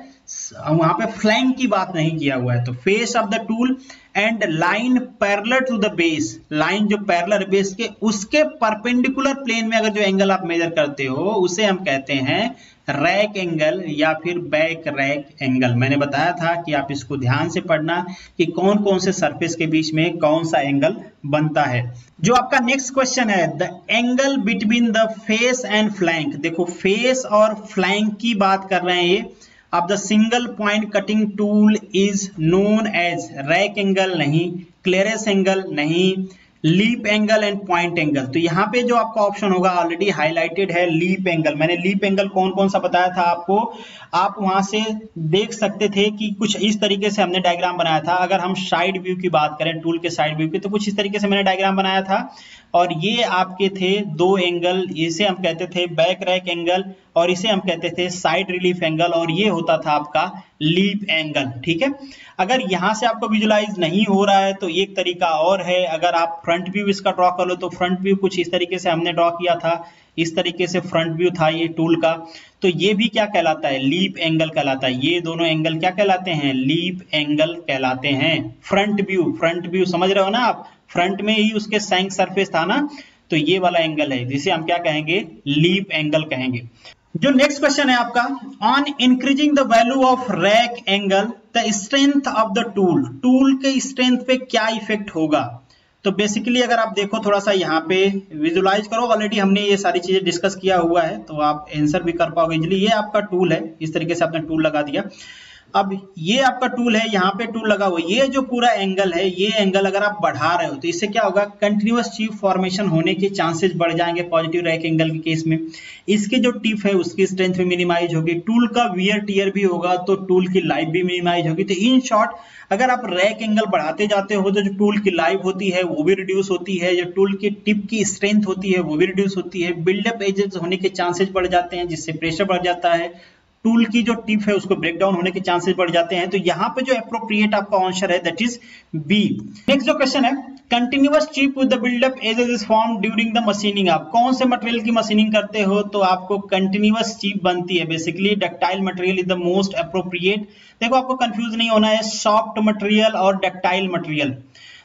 [SPEAKER 1] वहां पे फ्लैंक की बात नहीं किया हुआ है। तो face of the tool and line parallel to the base, line जो पैरेलल बेस के उसके परपेंडिकुलर प्लेन में अगर जो एंगल आप मेजर करते हो उसे हम कहते हैं रैक एंगल या फिर बैक रैक एंगल। मैंने बताया था कि आप इसको ध्यान से पढ़ना कि कौन कौन से सरफेस के बीच में कौन सा एंगल बनता है। जो आपका नेक्स्ट क्वेश्चन है, the angle between the face and flank. देखो फेस और फ्लैंक की बात कर रहे हैं ये। अब the single point cutting tool is known as rake angle नहीं, क्लियरेंस एंगल नहीं, lip angle and point angle. तो यहाँ पे जो आपका ऑप्शन होगा ऑलरेडी हाईलाइटेड है, लीप एंगल। मैंने लीप एंगल कौन कौन सा बताया था आपको, आप वहां से देख सकते थे कि कुछ इस तरीके से हमने डायग्राम बनाया था। अगर हम साइड व्यू की बात करें, टूल के साइड व्यू की, तो कुछ इस तरीके से मैंने डायग्राम बनाया था और ये आपके थे दो एंगल, इसे हम कहते थे बैक रैक एंगल और इसे हम कहते थे साइड रिलीफ एंगल, और ये होता था आपका लीप एंगल। ठीक है, अगर यहां से आपको विजुलाइज नहीं हो रहा है तो एक तरीका और है, अगर आप फ्रंट व्यू इसका ड्रॉ कर लो तो फ्रंट व्यू कुछ इस तरीके से हमने ड्रॉ किया था, इस तरीके से फ्रंट व्यू था ये टूल का। तो ये भी क्या कहलाता है, लीप एंगल कहलाता है। ये दोनों एंगल क्या कहलाते हैं, लीप एंगल कहलाते हैं। फ्रंट व्यू समझ रहे हो ना आप, फ्रंट में ही उसके सैंक सरफेस था ना, तो ये वाला एंगल है जिसे हम क्या कहेंगे, लीप एंगल कहेंगे। जो नेक्स्ट क्वेश्चन है आपका, on increasing the value of rack angle the strength of the tool, tool के स्ट्रेंथ पे क्या इफेक्ट होगा। तो बेसिकली अगर आप देखो थोड़ा सा यहाँ पे विजुलाइज करो, ऑलरेडी हमने ये सारी चीजें डिस्कस किया हुआ है तो आप आंसर भी कर पाओगे इजीली। ये आपका टूल है, इस तरीके से आपने टूल लगा दिया। अब ये आपका टूल है, यहाँ पे टूल लगा हुआ, ये जो पूरा एंगल है, ये एंगल अगर आप बढ़ा रहे हो तो इससे क्या होगा, कंटिन्यूअस चिप फॉर्मेशन होने के चांसेस बढ़ जाएंगे पॉजिटिव रैक एंगल के केस में। इसके जो टिप है उसकी स्ट्रेंथ भी मिनिमाइज होगी, टूल का वियर टियर भी होगा तो टूल की लाइफ भी मिनिमाइज होगी। तो इन शॉर्ट अगर आप रैक एंगल बढ़ाते जाते हो तो जो टूल की लाइफ होती है वो भी रिड्यूस होती है, जो टूल की टिप की स्ट्रेंथ होती है वो भी रिड्यूस होती है, बिल्डअप एजेस होने के चांसेस बढ़ जाते हैं जिससे प्रेशर बढ़ जाता है, टूल की जो टिप है उसको ब्रेक डाउन होने के चांसेस बढ़ जाते हैं। तो यहाँ पे जो एप्रोप्रिएट आपका आंसर है दैट इज बी। नेक्स्ट जो क्वेश्चन है, continuous chip with the build up edges is form during the machining. आप कौन से मटेरियल की मशीनिंग करते हो तो आपको कंटिन्यूअस चिप बनती है। Basically ductile material is the most appropriate. देखो आपको कंफ्यूज नहीं होना है सॉफ्ट मटेरियल और डक्टाइल मटेरियल।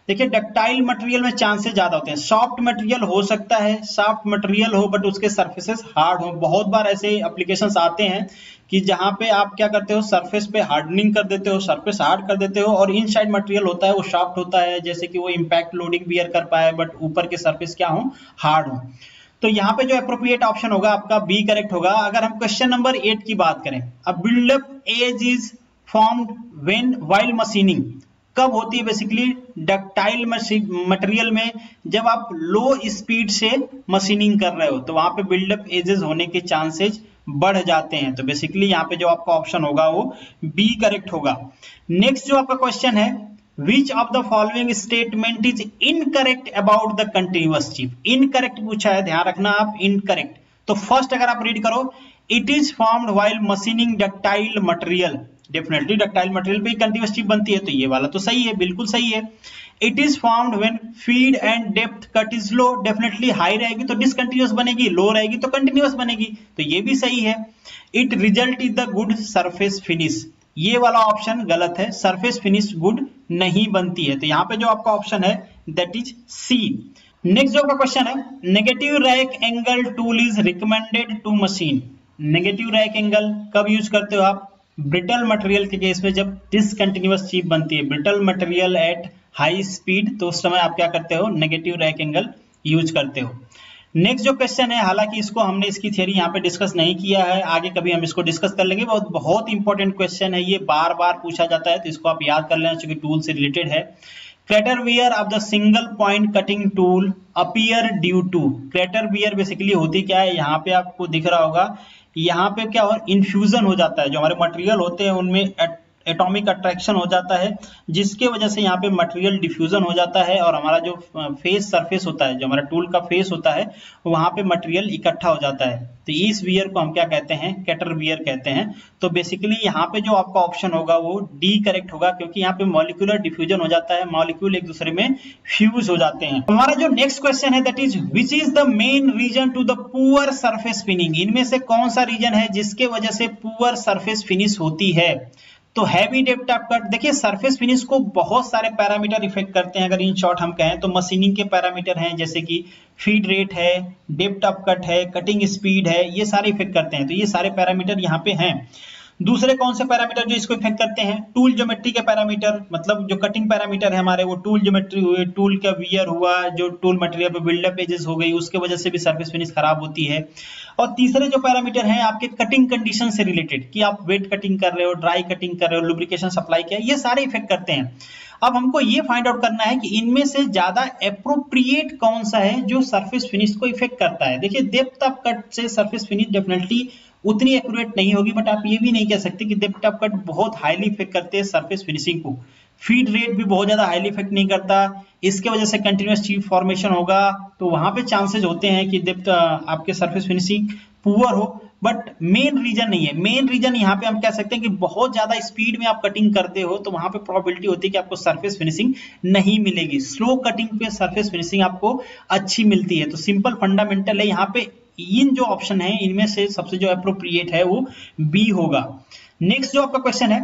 [SPEAKER 1] देखिए डक्टाइल मटेरियल में चांसेस ज्यादा होते हैं, सॉफ्ट मटेरियल हो सकता है सॉफ्ट मटेरियल हो बट उसके सरफेसेस हार्ड हो। बहुत बार ऐसे एप्लीकेशंस आते हैं कि जहां पे आप क्या करते हो, सरफेस पे हार्डनिंग कर देते हो, सरफेस हार्ड कर देते हो और इनसाइड मटेरियल होता है वो सॉफ्ट होता है, जैसे कि वो इम्पैक्ट लोडिंग बियर कर पाए बट ऊपर के सरफेस क्या हो, हार्ड हो। तो यहाँ पे जो एप्रोप्रिएट ऑप्शन होगा आपका बी करेक्ट होगा। अगर हम क्वेश्चन नंबर 8 की बात करें, a buildup edge is formed when while machining, कब होती है बेसिकली डक्टाइल मटेरियल में, जब आप लो स्पीड से मशीनिंग कर रहे हो तो वहां पे बिल्डअप एजेस होने के चांसेस बढ़ जाते हैं। तो बेसिकली यहाँ पे जो आपका ऑप्शन होगा वो बी करेक्ट होगा। नेक्स्ट जो आपका क्वेश्चन है, which of the following statement is incorrect about the continuous chip. Incorrect पूछा है, ध्यान रखना आप इनकरेक्ट। तो फर्स्ट अगर आप रीड करो, it is formed while machining ductile material, definitely ductile material पे कंटिन्यूअस चिप बनती है तो ये वाला तो सही है, बिल्कुल सही है। It is formed when feed and depth cut is low, definitely high रहेगी तो डिसकंटिन्यूअस बनेगी, लो रहेगी तो कंटिन्यूअस बनेगी, तो ये भी सही है। It result is the good surface finish, ये वाला ऑप्शन गलत है, सरफेस फिनिश गुड नहीं बनती है। तो यहाँ पे जो आपका ऑप्शन है दैट इज सी। नेक्स्ट जो आपका क्वेश्चन है, negative rake angle tool is recommended to machine. Negative rake angle कब यूज करते हो आप, ब्रिटल मटेरियल के केस में जब डिसकंटिन्यूअस चिप बनती है, brittle material at high speed, तो उस समय आप क्या करते हो, नेगेटिव रैक एंगल यूज करते हो। नेक्स्ट जो क्वेश्चन है, हालांकि इसको हमने इसकी थ्योरी यहाँ पे डिस्कस नहीं किया है, आगे कभी हम इसको डिस्कस कर लेंगे, बहुत इंपॉर्टेंट क्वेश्चन है, ये बार बार पूछा जाता है तो इसको आप याद कर लेना क्योंकि टूल से रिलेटेड है। Crater wear of the single point cutting tool appear due to, crater wear basically होती क्या है, यहाँ पे आपको दिख रहा होगा, यहाँ पे क्या हो, इन्फ्यूजन हो जाता है, जो हमारे मटेरियल होते हैं उनमें एटॉमिक अट्रैक्शन हो जाता है जिसके वजह से यहाँ पे मटेरियल डिफ्यूजन हो जाता है और हमारा जो फेस सरफेस होता है, जो हमारा टूल का फेस होता है, वहां पे मटेरियल इकट्ठा हो जाता है। तो इस वियर को हम क्या कहते हैं, कैटर वियर कहते हैं। तो बेसिकली यहाँ पे जो आपका ऑप्शन होगा वो डी करेक्ट होगा क्योंकि यहाँ पे मॉलिक्यूलर डिफ्यूजन हो जाता है, मॉलिक्यूल एक दूसरे में फ्यूज हो जाते हैं। हमारा जो नेक्स्ट क्वेश्चन है that is which is the main reason to the poor surface finishing. इनमें से कौन सा रीजन है जिसके वजह से पुअर सरफेस फिनिश होती है। तो हैवी डेप्थ ऑफ कट, देखिए सरफेस फिनिश को बहुत सारे पैरामीटर इफेक्ट करते हैं। अगर इन शॉर्ट हम कहें तो मशीनिंग के पैरामीटर हैं जैसे कि फीड रेट है, डेप्थ ऑफ कट है, कटिंग स्पीड है, ये सारे इफेक्ट करते हैं। तो ये सारे पैरामीटर यहाँ पे हैं। दूसरे कौन से पैरामीटर जो इसको इफेक्ट करते हैं, टूल ज्योमेट्री के पैरामीटर, मतलब जो कटिंग पैरामीटर है हमारे, वो टूल ज्योमेट्री हुए, टूल का वियर हुआ, जो टूल मटेरियल पे बिल्डअप एजेस हो गई, उसके वजह से भी सरफेस फिनिश खराब होती है। और तीसरे जो पैरामीटर हैं आपके कटिंग कंडीशन से रिलेटेड, कि आप वेट कटिंग कर रहे हो, ड्राई कटिंग कर रहे हो, लुब्रिकेशन सप्लाई किया, ये सारे इफेक्ट करते हैं। अब हमको ये फाइंड आउट करना है कि इनमें से ज्यादा एप्रोप्रिएट कौन सा है जो सरफेस फिनिश को इफेक्ट करता है। देखिए डेप्थ ऑफ कट से सरफेस फिनिश डेफिनेटली उतनी एक्यूरेट नहीं होगी, बट आप ये भी नहीं कह सकते कि डेप्थ ऑफ कट बहुत हाईली इफेक्ट करते हैं सरफेस फिनिशिंग को। फीड रेट भी बहुत ज्यादा हाईली इफेक्ट नहीं करता, इसके वजह से कंटिन्यूअस चिप फॉर्मेशन होगा, तो वहां पे चांसेस होते हैं कि डेप्थ आपके सरफेस फिनिशिंग पुअर हो, बट मेन रीजन नहीं है। मेन रीजन यहाँ पे हम कह सकते हैं कि बहुत ज्यादा स्पीड में आप कटिंग करते हो तो वहां पे प्रोबेबिलिटी होती है कि आपको सरफेस फिनिशिंग नहीं मिलेगी। स्लो कटिंग पे सरफेस फिनिशिंग आपको अच्छी मिलती है। तो सिंपल फंडामेंटल है यहाँ पे, इन जो ऑप्शन है इनमें से सबसे जो अप्रोप्रिएट है वो बी होगा। नेक्स्ट जो आपका क्वेश्चन है,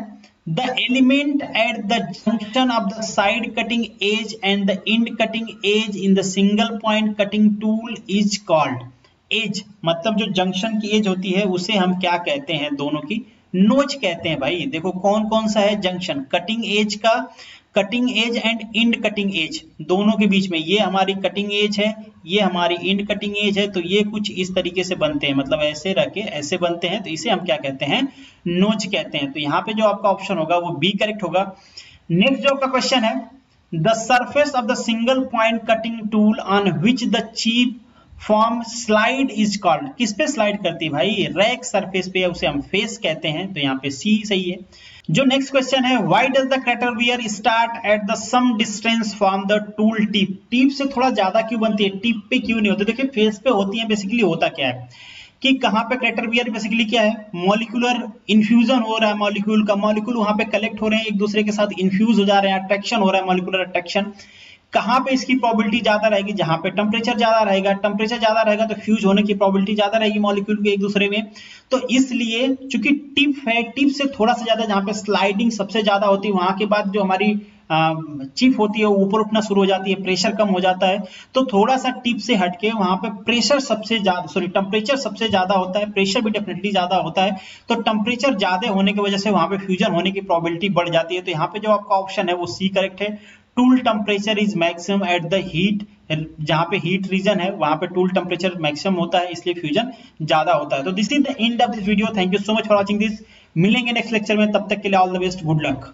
[SPEAKER 1] the element at the junction of the side cutting edge and the end cutting edge in the single point cutting tool is called. Edge मतलब जो जंक्शन की एज होती है उसे हम क्या कहते हैं, दोनों की नोच कहते हैं भाई। देखो कौन कौन सा है जंक्शन, कटिंग एज का, cutting edge and end cutting edge, दोनों के बीच में ये हमारी कटिंग एज है, ये हमारी इंड कटिंग एज है। तो ये कुछ इस तरीके से बनते हैं, मतलब ऐसे रख के ऐसे बनते हैं, तो इसे हम क्या कहते हैं, नोच कहते हैं। तो यहाँ पे जो आपका ऑप्शन होगा वो बी करेक्ट होगा। नेक्स्ट जो आपका क्वेश्चन है, the surface of the single point cutting tool on which the chip form slide is called. किस पे स्लाइड करती है भाई, रैक सरफेस पे, उसे हम फेस कहते हैं। तो यहाँ पे सी सही है। जो नेक्स्ट क्वेश्चन है, why does the crater wear start at the some distance from the tool tip. Tip से थोड़ा ज्यादा क्यों बनती है, टिप पे क्यों नहीं होती। देखिए फेस पे होती है, बेसिकली होता क्या है कि कहाँ पे क्रैटरवियर बेसिकली क्या है, मॉलिक्यूलर इन्फ्यूजन हो रहा है, मॉलिक्यूल का मॉलिक्यूल वहां पे कलेक्ट हो रहे हैं, एक दूसरे के साथ इन्फ्यूज हो जा रहे हैं, अट्रैक्शन हो रहा है, मॉलिक्यूलर अट्रैक्शन। कहाँ पे इसकी प्रोबेबिलिटी ज्यादा रहेगी, जहां पे टेम्परेचर ज्यादा रहेगा, टेम्परेचर ज्यादा रहेगा तो फ्यूज होने की प्रोबेबिलिटी ज्यादा रहेगी मॉलिक्यूल के एक दूसरे में। तो इसलिए चूंकि टिप है, टिप से थोड़ा सा ज्यादा जहां पे स्लाइडिंग सबसे ज्यादा होती है, वहां के बाद जो हमारी चिप होती है वो ऊपर उठना शुरू हो जाती है, प्रेशर कम हो जाता है। तो थोड़ा सा टिप से हटके वहां पे प्रेशर सबसे ज्यादा, सॉरी टेम्परेचर सबसे ज्यादा होता है, प्रेशर भी डेफिनेटली ज्यादा होता है। तो टेम्परेचर ज्यादा होने की वजह से वहां पे फ्यूजन होने की प्रोबेबिलिटी बढ़ जाती है। तो यहाँ पे जो आपका ऑप्शन है वो सी करेक्ट है। Tool temperature is maximum at the heat, जहां पे हीट रीजन है वहां पे टूल टेम्परेचर मैक्सिमम होता है, इसलिए फ्यूजन ज्यादा होता है। तो this is the end of this video. Thank you so much for watching this. मिलेंगे नेक्स्ट लेक्चर में, तब तक के लिए all the best, good luck.